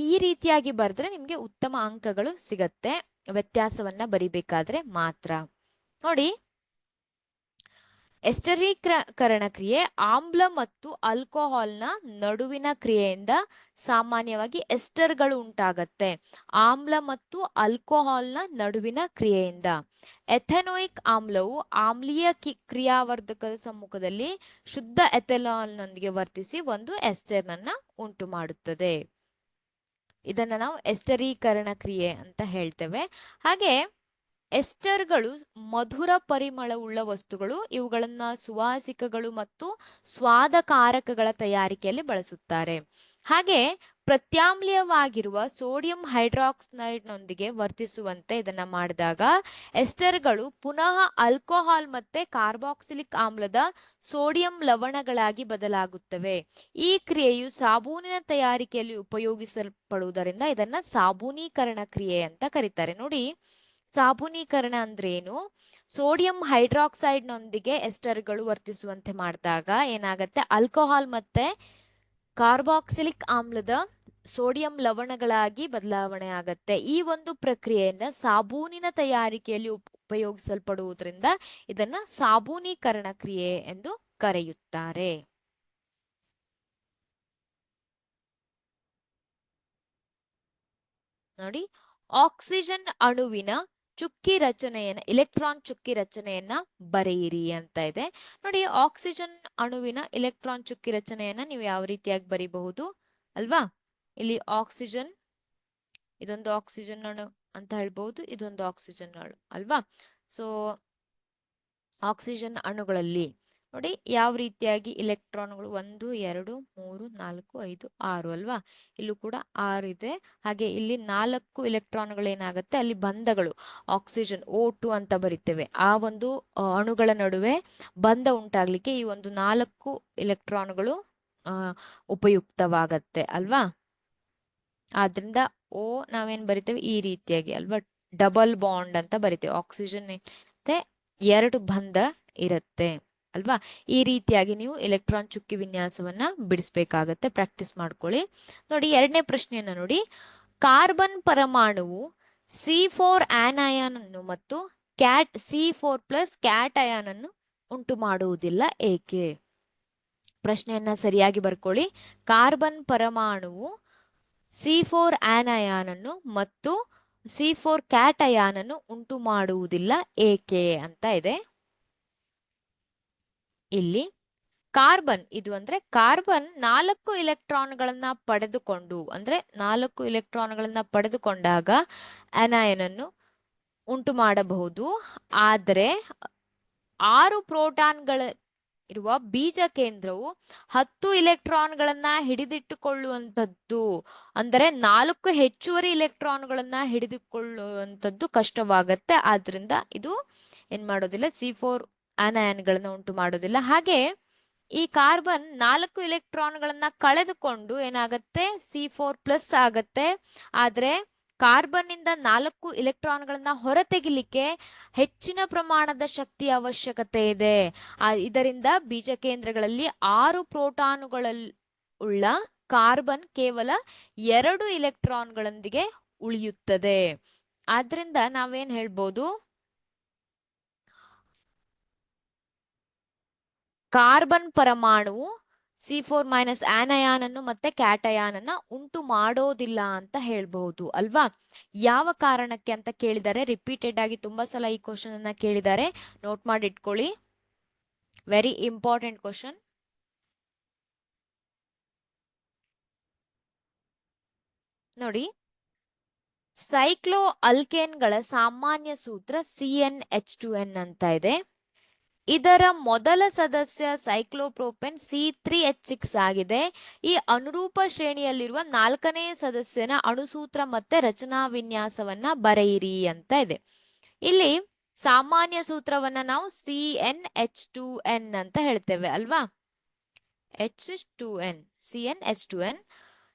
ಈ ರೀತಿಯಾಗಿ ಬರೆದ್ರೆ ನಿಮ್ಗೆ ಉತ್ತಮ ಅಂಕಗಳು ಸಿಗತ್ತೆ, ವ್ಯತ್ಯಾಸವನ್ನ ಬರಿಬೇಕಾದ್ರೆ ಮಾತ್ರ. ನೋಡಿ, ಎಸ್ಟರೀಕರಣ ಕ್ರಿಯೆ ಆಮ್ಲ ಮತ್ತು ಆಲ್ಕೋಹಾಲ್ನ ನಡುವಿನ ಕ್ರಿಯೆಯಿಂದ ಸಾಮಾನ್ಯವಾಗಿ ಎಸ್ಟರ್ಗಳು ಉಂಟಾಗತ್ತೆ. ಆಮ್ಲ ಮತ್ತು ಆಲ್ಕೋಹಾಲ್ನ ನಡುವಿನ ಕ್ರಿಯೆಯಿಂದ. ಎಥೆನೋಯಿಕ್ ಆಮ್ಲವು ಆಮ್ಲೀಯ ಕ್ರಿಯಾವರ್ಧಕದ ಸಮ್ಮುಖದಲ್ಲಿ ಶುದ್ಧ ಎಥೆನಾಲ್ನೊಂದಿಗೆ ವರ್ತಿಸಿ ಒಂದು ಎಸ್ಟರ್ನನ್ನ ಉಂಟು ಮಾಡುತ್ತದೆ. ಇದನ್ನ ನಾವು ಎಸ್ಟರೀಕರಣ ಕ್ರಿಯೆ ಅಂತ ಹೇಳ್ತೇವೆ. ಹಾಗೆ ಎಸ್ಟರ್ಗಳು ಮಧುರ ಪರಿಮಳವುಳ್ಳ ವಸ್ತುಗಳು. ಇವುಗಳನ್ನ ಸುವಾಸಿಕಗಳು ಮತ್ತು ಸ್ವಾದಕಾರಕಗಳ ತಯಾರಿಕೆಯಲ್ಲಿ ಬಳಸುತ್ತಾರೆ. ಹಾಗೆ ಪ್ರತ್ಯಾಮ್ಲೀಯವಾಗಿರುವ ಸೋಡಿಯಂ ಹೈಡ್ರಾಕ್ಸೈಡ್ನೊಂದಿಗೆ ವರ್ತಿಸುವಂತೆ ಇದನ್ನ ಮಾಡಿದಾಗ ಎಸ್ಟರ್ಗಳು ಪುನಃ ಆಲ್ಕೋಹಾಲ್ ಮತ್ತೆ ಕಾರ್ಬಾಕ್ಸಿಲಿಕ್ ಆಮ್ಲದ ಸೋಡಿಯಂ ಲವಣಗಳಾಗಿ ಬದಲಾಗುತ್ತವೆ. ಈ ಕ್ರಿಯೆಯು ಸಾಬೂನಿನ ತಯಾರಿಕೆಯಲ್ಲಿ ಉಪಯೋಗಿಸಲ್ಪಡುವುದರಿಂದ ಇದನ್ನ ಸಾಬೂನೀಕರಣ ಕ್ರಿಯೆ ಅಂತ ಕರೀತಾರೆ. ನೋಡಿ, ಸಾಬೂನೀಕರಣ ಅಂದ್ರೆ ಏನು, ಸೋಡಿಯಂ ಹೈಡ್ರಾಕ್ಸೈಡ್ ನೊಂದಿಗೆ ಎಸ್ಟರ್ಗಳು ವರ್ತಿಸುವಂತೆ ಮಾಡಿದಾಗ ಏನಾಗತ್ತೆ, ಆಲ್ಕೋಹಾಲ್ ಮತ್ತೆ ಕಾರ್ಬಾಕ್ಸಿಲಿಕ್ ಆಮ್ಲದ ಸೋಡಿಯಂ ಲವಣಗಳಾಗಿ ಬದಲಾವಣೆ ಆಗತ್ತೆ. ಈ ಒಂದು ಪ್ರಕ್ರಿಯೆಯನ್ನ ಸಾಬೂನಿನ ತಯಾರಿಕೆಯಲ್ಲಿ ಉಪಯೋಗಿಸಲ್ಪಡುವುದರಿಂದ ಇದನ್ನ ಸಾಬೂನೀಕರಣ ಕ್ರಿಯೆ ಎಂದು ಕರೆಯುತ್ತಾರೆ. ನೋಡಿ, ಆಕ್ಸಿಜನ್ ಅಣುವಿನ ಚುಕ್ಕಿ ರಚನೆಯನ್ನ, ಇಲೆಕ್ಟ್ರಾನ್ ಚುಕ್ಕಿ ರಚನೆಯನ್ನ ಬರೆಯಿರಿ ಅಂತ ಇದೆ. ನೋಡಿ, ಆಕ್ಸಿಜನ್ ಅಣುವಿನ ಇಲೆಕ್ಟ್ರಾನ್ ಚುಕ್ಕಿ ರಚನೆಯನ್ನ ನೀವು ಯಾವ ರೀತಿಯಾಗಿ ಬರೀಬಹುದು ಅಲ್ವಾ. ಇಲ್ಲಿ ಆಕ್ಸಿಜನ್, ಇದೊಂದು ಆಕ್ಸಿಜನ್ ಅಣು ಅಂತ ಹೇಳ್ಬಹುದು, ಇದೊಂದು ಆಕ್ಸಿಜನ್ ಅಣು ಅಲ್ವಾ. ಸೊ ಆಕ್ಸಿಜನ್ ಅಣುಗಳಲ್ಲಿ ನೋಡಿ ಯಾವ ರೀತಿಯಾಗಿ ಇಲೆಕ್ಟ್ರಾನ್ಗಳು 1 2 3 4 5 6 ಅಲ್ವಾ. ಇಲ್ಲೂ ಕೂಡ 6 ಇದೆ. ಹಾಗೆ ಇಲ್ಲಿ 4 ಇಲೆಕ್ಟ್ರಾನ್ಗಳು ಏನಾಗುತ್ತೆ, ಅಲ್ಲಿ ಬಂಧಗಳು ಆಕ್ಸಿಜನ್ O2 ಅಂತ ಬರಿತೇವೆ. ಆ ಒಂದು ಅಣುಗಳ ನಡುವೆ ಬಂಧ ಉಂಟಾಗ್ಲಿಕ್ಕೆ ಈ ಒಂದು 4 ಇಲೆಕ್ಟ್ರಾನ್ಗಳು ಉಪಯುಕ್ತವಾಗತ್ತೆ ಅಲ್ವಾ. ಆದ್ರಿಂದ O ನಾವೇನ್ ಬರಿತೇವೆ ಈ ರೀತಿಯಾಗಿ ಅಲ್ವಾ, ಡಬಲ್ ಬಾಂಡ್ ಅಂತ ಬರಿತೇವೆ. ಆಕ್ಸಿಜನ್ ಮತ್ತೆ 2 ಬಂಧ ಇರುತ್ತೆ ಅಲ್ವಾ. ಈ ರೀತಿಯಾಗಿ ನೀವು ಎಲೆಕ್ಟ್ರಾನ್ ಚುಕ್ಕಿ ವಿನ್ಯಾಸವನ್ನ ಬಿಡಿಸ್ಬೇಕಾಗತ್ತೆ, ಪ್ರಾಕ್ಟೀಸ್ ಮಾಡ್ಕೊಳ್ಳಿ. ನೋಡಿ, ಎರಡನೇ ಪ್ರಶ್ನೆಯನ್ನ ನೋಡಿ, ಕಾರ್ಬನ್ ಪರಮಾಣುವು C4 ಆನಯಾನ್ ಅನ್ನು ಮತ್ತು C4+ ಕ್ಯಾಟ್ ಅಯಾನ್ ಅನ್ನು ಉಂಟು ಮಾಡುವುದಿಲ್ಲ, ಏಕೆ? ಪ್ರಶ್ನೆಯನ್ನ ಸರಿಯಾಗಿ ಬರ್ಕೊಳ್ಳಿ. ಕಾರ್ಬನ್ ಪರಮಾಣುವು C4 ಆನಯಾನ್ ಅನ್ನು ಮತ್ತು C4 ಕ್ಯಾಟ್ ಅಯಾನ್ ಅನ್ನು ಉಂಟು ಮಾಡುವುದಿಲ್ಲ, ಏಕೆ ಅಂತ ಇದೆ. ಇಲ್ಲಿ ಕಾರ್ಬನ್, ಇದು ಅಂದ್ರೆ ಕಾರ್ಬನ್ 4 ಇಲೆಕ್ಟ್ರಾನ್ಗಳನ್ನ ಪಡೆದುಕೊಂಡು, ಅಂದ್ರೆ 4 ಇಲೆಕ್ಟ್ರಾನ್ಗಳನ್ನ ಪಡೆದುಕೊಂಡಾಗ ಅನಾಯನ್ ಅನ್ನು ಉಂಟು ಮಾಡಬಹುದು. ಆದರೆ 6 ಪ್ರೋಟಾನ್ಗಳ ಇರುವ ಬೀಜ ಕೇಂದ್ರವು 10 ಇಲೆಕ್ಟ್ರಾನ್ಗಳನ್ನ ಹಿಡಿದಿಟ್ಟುಕೊಳ್ಳುವಂಥದ್ದು, ಅಂದರೆ 4 ಹೆಚ್ಚುವರಿ ಇಲೆಕ್ಟ್ರಾನ್ಗಳನ್ನ ಹಿಡಿದುಕೊಳ್ಳುವಂಥದ್ದು ಕಷ್ಟವಾಗತ್ತೆ. ಆದ್ರಿಂದ ಇದು ಏನ್ ಮಾಡೋದಿಲ್ಲ, C4 ಆನಯಾನ್ಗಳನ್ನ ಉಂಟು ಮಾಡೋದಿಲ್ಲ. ಹಾಗೆ ಈ ಕಾರ್ಬನ್ 4 ಇಲೆಕ್ಟ್ರಾನ್ಗಳನ್ನ ಕಳೆದುಕೊಂಡು ಏನಾಗತ್ತೆ, C4+ ಆಗತ್ತೆ. ಆದ್ರೆ ಕಾರ್ಬನ್ ನಿಂದ 4 ಇಲೆಕ್ಟ್ರಾನ್ಗಳನ್ನ ಹೊರತೆಗಿಲಿಕ್ಕೆ ಹೆಚ್ಚಿನ ಪ್ರಮಾಣದ ಶಕ್ತಿಯ ಅವಶ್ಯಕತೆ ಇದೆ. ಇದರಿಂದ ಬೀಜ ಕೇಂದ್ರಗಳಲ್ಲಿ 6 ಪ್ರೋಟಾನುಗಳ ಉಳ್ಳ ಕಾರ್ಬನ್ ಕೇವಲ 2 ಇಲೆಕ್ಟ್ರಾನ್ಗಳೊಂದಿಗೆ ಉಳಿಯುತ್ತದೆ. ಆದ್ರಿಂದ ನಾವೇನ್ ಹೇಳ್ಬೋದು, ಕಾರ್ಬನ್ ಪರಮಾಣುವು C4- ಆನಯಾನ್ ಅನ್ನು ಮತ್ತೆ ಕ್ಯಾಟಯಾನ್ ಅನ್ನ ಉಂಟು ಮಾಡೋದಿಲ್ಲ ಅಂತ ಹೇಳ್ಬಹುದು ಅಲ್ವಾ. ಯಾವ ಕಾರಣಕ್ಕೆ ಅಂತ ಕೇಳಿದ್ದಾರೆ, ರಿಪೀಟೆಡ್ ಆಗಿ ತುಂಬಾ ಸಲ ಈ ಕ್ವಶನ್ ಅನ್ನ ಕೇಳಿದ್ದಾರೆ, ನೋಟ್ ಮಾಡಿ ಇಟ್ಕೊಳ್ಳಿ. Very important question. ನೋಡಿ, ಸೈಕ್ಲೋ ಅಲ್ಕೇನ್ಗಳ ಸಾಮಾನ್ಯ ಸೂತ್ರ CnH2n ಅಂತ ಇದೆ. ಇದರ ಮೊದಲ ಸದಸ್ಯ ಸೈಕ್ಲೋಪ್ರೋಪೆನ್ C3H6 ಆಗಿದೆ. ಈ ಅನುರೂಪ ಶ್ರೇಣಿಯಲ್ಲಿರುವ 4ನೇ ಸದಸ್ಯನ ಅಣುಸೂತ್ರ ಮತ್ತೆ ರಚನಾ ವಿನ್ಯಾಸವನ್ನ ಬರೆಯಿರಿ ಅಂತ ಇದೆ. ಇಲ್ಲಿ ಸಾಮಾನ್ಯ ಸೂತ್ರವನ್ನ ನಾವು CnH2n ಅಂತ ಹೇಳ್ತೇವೆ ಅಲ್ವಾ. H2n, CnH2n.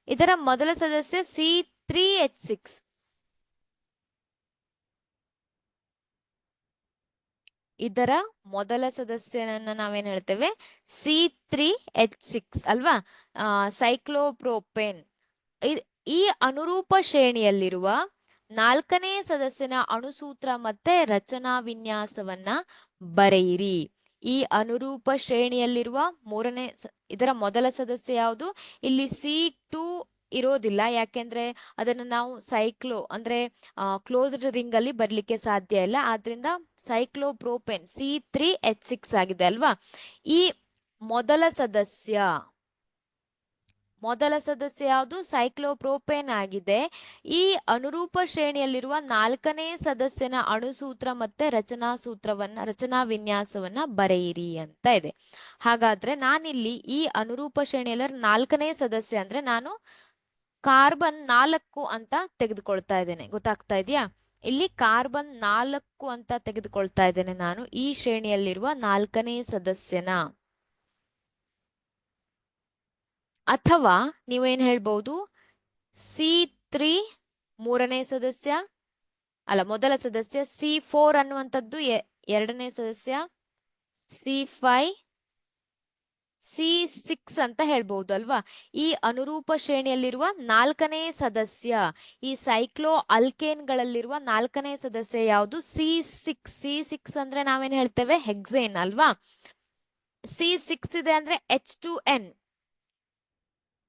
ಇದರ ಮೊದಲ ಸದಸ್ಯ C3H6. ಇದರ ಮೊದಲ ಸದಸ್ಯನನ್ನ ನಾವೇನ್ ಹೇಳ್ತೇವೆ, C3H6 ಅಲ್ವಾ. ಸೈಕ್ಲೋಪ್ರೋಪೇನ್. ಈ ಅನುರೂಪ ಶ್ರೇಣಿಯಲ್ಲಿರುವ 4ನೇ ಸದಸ್ಯನ ಅಣುಸೂತ್ರ ಮತ್ತೆ ರಚನಾ ವಿನ್ಯಾಸವನ್ನ ಬರೆಯಿರಿ. ಈ ಅನುರೂಪ ಶ್ರೇಣಿಯಲ್ಲಿರುವ ಇದರ ಮೊದಲ ಸದಸ್ಯ ಯಾವುದು, ಇಲ್ಲಿ C2 ಇರೋದಿಲ್ಲ, ಯಾಕೆಂದ್ರೆ ಅದನ್ನು ನಾವು ಸೈಕ್ಲೋ ಅಂದ್ರೆ ಕ್ಲೋಸ್ಡ್ ರಿಂಗ್ ಅಲ್ಲಿ ಬರ್ಲಿಕ್ಕೆ ಸಾಧ್ಯ ಇಲ್ಲ. ಆದ್ರಿಂದ ಸೈಕ್ಲೋಪ್ರೋಪೇನ್ C3H6 ಆಗಿದೆ ಅಲ್ವಾ. ಈ ಮೊದಲ ಸದಸ್ಯ ಯಾವುದು, ಸೈಕ್ಲೋಪ್ರೋಪೇನ್ ಆಗಿದೆ. ಈ ಅನುರೂಪ ಶ್ರೇಣಿಯಲ್ಲಿರುವ 4ನೇ ಸದಸ್ಯನ ಅಣುಸೂತ್ರ ಮತ್ತೆ ರಚನಾ ವಿನ್ಯಾಸವನ್ನ ಬರೆಯಿರಿ ಅಂತ ಇದೆ. ಹಾಗಾದ್ರೆ ನಾನಿಲ್ಲಿ ಈ ಅನುರೂಪ ಶ್ರೇಣಿಯಲ್ಲಿ 4ನೇ ಸದಸ್ಯ ಅಂದ್ರೆ ನಾನು ಕಾರ್ಬನ್ 4 ಅಂತ ತೆಗೆದುಕೊಳ್ತಾ ಇದ್ದೇನೆ. ಗೊತ್ತಾಗ್ತಾ ಇದೆಯಾ? ಇಲ್ಲಿ ಕಾರ್ಬನ್ 4 ಅಂತ ತೆಗೆದುಕೊಳ್ತಾ ಇದ್ದೇನೆ ನಾನು ಈ ಶ್ರೇಣಿಯಲ್ಲಿರುವ 4ನೇ ಸದಸ್ಯನ. ಅಥವಾ ನೀವೇನ್ ಹೇಳ್ಬಹುದು, C3 ಮೂರನೇ ಸದಸ್ಯ ಅಲ್ಲ ಮೊದಲ ಸದಸ್ಯ, C4 ಅನ್ನುವಂಥದ್ದು ಎರಡನೇ ಸದಸ್ಯ, C5 C6 ಅಂತ ಹೇಳ್ಬಹುದು ಅಲ್ವಾ. ಈ ಅನುರೂಪ ಶ್ರೇಣಿಯಲ್ಲಿರುವ 4ನೇ ಸದಸ್ಯ, ಈ ಸೈಕ್ಲೋ ಅಲ್ಕೇನ್ಗಳಲ್ಲಿರುವ 4ನೇ ಸದಸ್ಯ ಯಾವುದು, C6 ಅಂದ್ರೆ ನಾವೇನ್ ಹೇಳ್ತೇವೆ, ಹೆಕ್ಸೇನ್ ಅಲ್ವಾ. C6 ಇದೆ ಅಂದ್ರೆ H2n,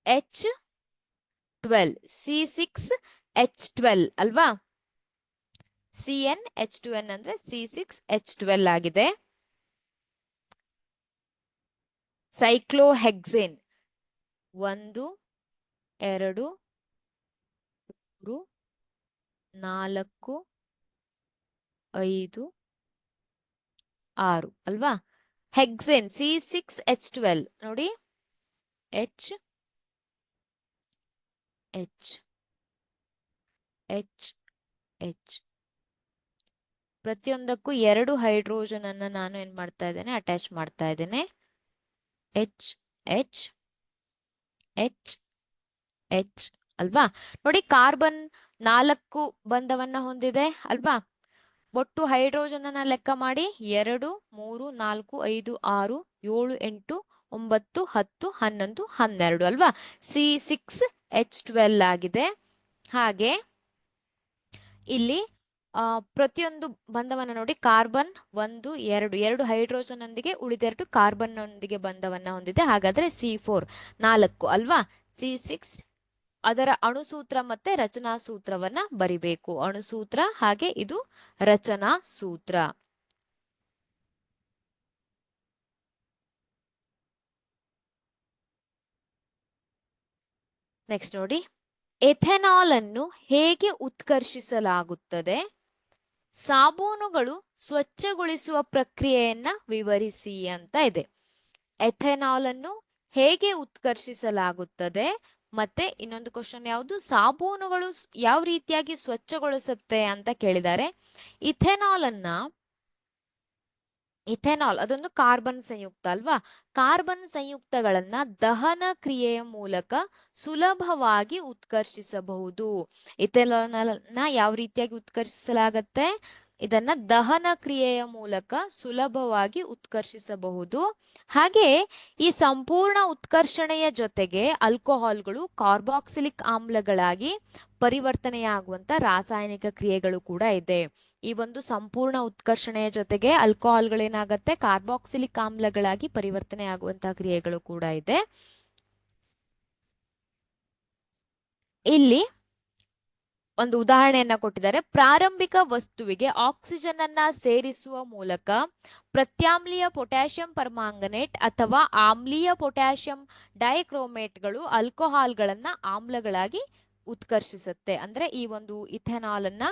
H12, C6H12 ಅಲ್ವಾ. CnH2n ಅಂದ್ರೆ C6H12 ಆಗಿದೆ. ಸೈಕ್ಲೋಹೆಕ್ಸೇನ್ 1 2 3 4 5 6 ಅಲ್ವಾ. ಹೆಕ್ಸೇನ್ C6H12 ನೋಡಿ, H H H H ಪ್ರತಿಯೊಂದಕ್ಕೂ 2 ಹೈಡ್ರೋಜನ್ ಅನ್ನ ನಾನು ಏನ್ ಮಾಡ್ತಾ ಇದ್ದೇನೆ, ಅಟ್ಯಾಚ್ ಮಾಡ್ತಾ ಇದ್ದೇನೆ. H H H H ಅಲ್ವಾ. ನೋಡಿ, ಕಾರ್ಬನ್ 4 ಬಂಧವನ್ನ ಹೊಂದಿದೆ ಅಲ್ವಾ. ಒಟ್ಟು ಹೈಡ್ರೋಜನ್ ಅನ್ನ ಲೆಕ್ಕ ಮಾಡಿ, 2 3 4 5 6 7 8 9 10 11 12 ಅಲ್ವಾ. C6H12 ಆಗಿದೆ. ಹಾಗೆ ಇಲ್ಲಿ ಪ್ರತಿಯೊಂದು ಬಂಧವನ್ನ ನೋಡಿ, ಕಾರ್ಬನ್ 1 2 ಹೈಡ್ರೋಜನ್ ನೊಂದಿಗೆ ಉಳಿದೆರಡು ಕಾರ್ಬನ್ ನೊಂದಿಗೆ ಬಂಧವನ್ನ ಹೊಂದಿದೆ. ಹಾಗಾದ್ರೆ C4 4 ಅಲ್ವಾ. C6 ಅದರ ಅಣುಸೂತ್ರ ಮತ್ತೆ ರಚನಾ ಸೂತ್ರವನ್ನ ಬರಿಬೇಕು. ಅಣುಸೂತ್ರ ಹಾಗೆ ಇದು ರಚನಾ ಸೂತ್ರ. ನೆಕ್ಸ್ಟ್ ನೋಡಿ, ಎಥೆನಾಲ್ ಅನ್ನು ಹೇಗೆ ಉತ್ಕರ್ಷಿಸಲಾಗುತ್ತದೆ, ಸಾಬೂನುಗಳು ಸ್ವಚ್ಛಗೊಳಿಸುವ ಪ್ರಕ್ರಿಯೆಯನ್ನ ವಿವರಿಸಿ ಅಂತ ಇದೆ. ಎಥೆನಾಲ್ ಅನ್ನು ಹೇಗೆ ಉತ್ಕರ್ಷಿಸಲಾಗುತ್ತದೆ, ಮತ್ತೆ ಇನ್ನೊಂದು ಕ್ವಶನ್ ಯಾವುದು, ಸಾಬೂನುಗಳು ಯಾವ ರೀತಿಯಾಗಿ ಸ್ವಚ್ಛಗೊಳಿಸುತ್ತೆ ಅಂತ ಕೇಳಿದ್ದಾರೆ. ಇಥೆನಾಲ್ ಅನ್ನ ಇಥೆನಾಲ್ ಅದೊಂದು ಕಾರ್ಬನ್ ಸಂಯುಕ್ತ ಅಲ್ವಾ. ಕಾರ್ಬನ್ ಸಂಯುಕ್ತಗಳನ್ನ ದಹನ ಕ್ರಿಯೆಯ ಮೂಲಕ ಸುಲಭವಾಗಿ ಉತ್ಕರ್ಷಿಸಬಹುದು. ಇಥೆನಾಲ್ ನ ಯಾವ ರೀತಿಯಾಗಿ ಉತ್ಕರ್ಷಿಸಲಾಗತ್ತೆ? ಇದನ್ನ ದಹನ ಕ್ರಿಯೆಯ ಮೂಲಕ ಸುಲಭವಾಗಿ ಉತ್ಕರ್ಷಿಸಬಹುದು. ಹಾಗೆ ಈ ಸಂಪೂರ್ಣ ಉತ್ಕರ್ಷಣೆಯ ಜೊತೆಗೆ ಆಲ್ಕೋಹಾಲ್ಗಳು ಕಾರ್ಬಾಕ್ಸಿಲಿಕ್ ಆಮ್ಲಗಳಾಗಿ ಪರಿವರ್ತನೆಯಾಗುವಂತ ರಾಸಾಯನಿಕ ಕ್ರಿಯೆಗಳು ಕೂಡ ಇದೆ. ಈ ಒಂದು ಸಂಪೂರ್ಣ ಉತ್ಕರ್ಷಣೆಯ ಜೊತೆಗೆ ಆಲ್ಕೋಹಾಲ್ಗಳೇನಾಗತ್ತೆ ಕಾರ್ಬಾಕ್ಸಿಲಿಕ್ ಆಮ್ಲಗಳಾಗಿ ಪರಿವರ್ತನೆ ಆಗುವಂತಹ ಕ್ರಿಯೆಗಳು ಕೂಡ ಇದೆ. ಇಲ್ಲಿ ಒಂದು ಉದಾಹರಣೆಯನ್ನ ಕೊಟ್ಟಿದ್ದಾರೆ. ಪ್ರಾರಂಭಿಕ ವಸ್ತುವಿಗೆ ಆಕ್ಸಿಜನ್ ಅನ್ನ ಸೇರಿಸುವ ಮೂಲಕ ಪ್ರತ್ಯಾಮ್ಲೀಯ ಪೊಟ್ಯಾಷಿಯಂ ಪರ್ಮಾಂಗನೇಟ್ ಅಥವಾ ಆಮ್ಲೀಯ ಪೊಟ್ಯಾಷಿಯಂ ಡೈಕ್ರೋಮೇಟ್ಗಳು ಆಲ್ಕೋಹಾಲ್ಗಳನ್ನ ಆಮ್ಲಗಳಾಗಿ ಉತ್ಕರ್ಷಿಸುತ್ತೆ. ಅಂದ್ರೆ ಈ ಒಂದು ಇಥೆನಾಲ್ ಅನ್ನ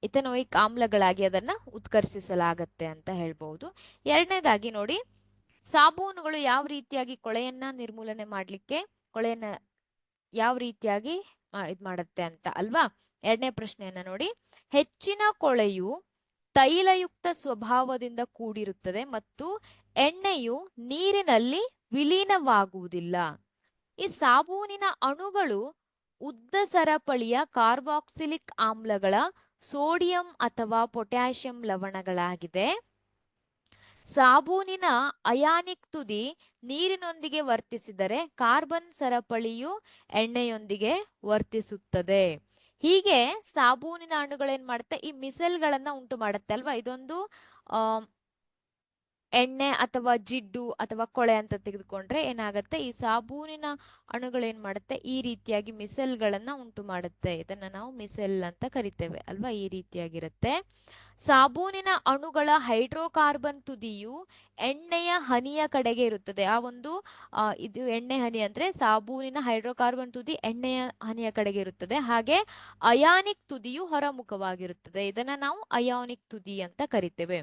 ಇಥೆನೋಯಿಕ್ ಆಮ್ಲಗಳಾಗಿ ಅದನ್ನ ಉತ್ಕರ್ಷಿಸಲಾಗತ್ತೆ ಅಂತ ಹೇಳ್ಬಹುದು. ಎರಡನೇದಾಗಿ ನೋಡಿ, ಸಾಬೂನುಗಳು ಯಾವ ರೀತಿಯಾಗಿ ಕೊಳೆಯನ್ನ ನಿರ್ಮೂಲನೆ ಮಾಡ್ಲಿಕ್ಕೆ ಕೊಳೆಯನ್ನ ಯಾವ ರೀತಿಯಾಗಿ ಇದ್ ಮಾಡುತ್ತೆ ಅಂತ ಅಲ್ವಾ. ಎರಡನೇ ಪ್ರಶ್ನೆಯನ್ನ ನೋಡಿ, ಹೆಚ್ಚಿನ ಕೊಳೆಯು ತೈಲಯುಕ್ತ ಸ್ವಭಾವದಿಂದ ಕೂಡಿರುತ್ತದೆ ಮತ್ತು ಎಣ್ಣೆಯು ನೀರಿನಲ್ಲಿ ವಿಲೀನವಾಗುವುದಿಲ್ಲ. ಈ ಸಾಬೂನಿನ ಅಣುಗಳು ಉದ್ದ ಸರಪಳಿಯ ಕಾರ್ಬಾಕ್ಸಿಲಿಕ್ ಆಮ್ಲಗಳ ಸೋಡಿಯಂ ಅಥವಾ ಪೊಟ್ಯಾಷಿಯಂ ಲವಣಗಳಾಗಿದೆ. ಸಾಬೂನಿನ ಅಯಾನಿಕ್ ತುದಿ ನೀರಿನೊಂದಿಗೆ ವರ್ತಿಸಿದರೆ ಕಾರ್ಬನ್ ಸರಪಳಿಯು ಎಣ್ಣೆಯೊಂದಿಗೆ ವರ್ತಿಸುತ್ತದೆ. ಹೀಗೆ ಸಾಬೂನಿನ ಅಣುಗಳೇನ್ ಮಾಡುತ್ತೆ, ಈ ಮಿಸೆಲ್ಗಳನ್ನ ಉಂಟು ಮಾಡುತ್ತೆ ಅಲ್ವಾ. ಇದೊಂದು ಎಣ್ಣೆ ಅಥವಾ ಜಿಡ್ಡು ಅಥವಾ ಕೊಳೆ ಅಂತ ತೆಗೆದುಕೊಂಡ್ರೆ ಏನಾಗುತ್ತೆ, ಈ ಸಾಬೂನಿನ ಅಣುಗಳೇನ್ ಮಾಡುತ್ತೆ, ಈ ರೀತಿಯಾಗಿ ಮಿಸೆಲ್ಗಳನ್ನ ಉಂಟು ಮಾಡುತ್ತೆ. ಇದನ್ನ ನಾವು ಮಿಸೆಲ್ ಅಂತ ಕರಿತೇವೆ ಅಲ್ವಾ. ಈ ರೀತಿಯಾಗಿರುತ್ತೆ. ಸಾಬೂನಿನ ಅಣುಗಳ ಹೈಡ್ರೋಕಾರ್ಬನ್ ತುದಿಯು ಎಣ್ಣೆಯ ಹನಿಯ ಕಡೆಗೆ ಇರುತ್ತದೆ. ಆ ಒಂದು ಇದು ಎಣ್ಣೆ ಹನಿ ಅಂದ್ರೆ ಸಾಬೂನಿನ ಹೈಡ್ರೋಕಾರ್ಬನ್ ತುದಿ ಎಣ್ಣೆಯ ಹನಿಯ ಕಡೆಗೆ ಇರುತ್ತದೆ. ಹಾಗೆ ಅಯಾನಿಕ್ ತುದಿಯು ಹೊರಮುಖವಾಗಿರುತ್ತದೆ. ಇದನ್ನ ನಾವು ಅಯಾನಿಕ್ ತುದಿ ಅಂತ ಕರಿತೇವೆ.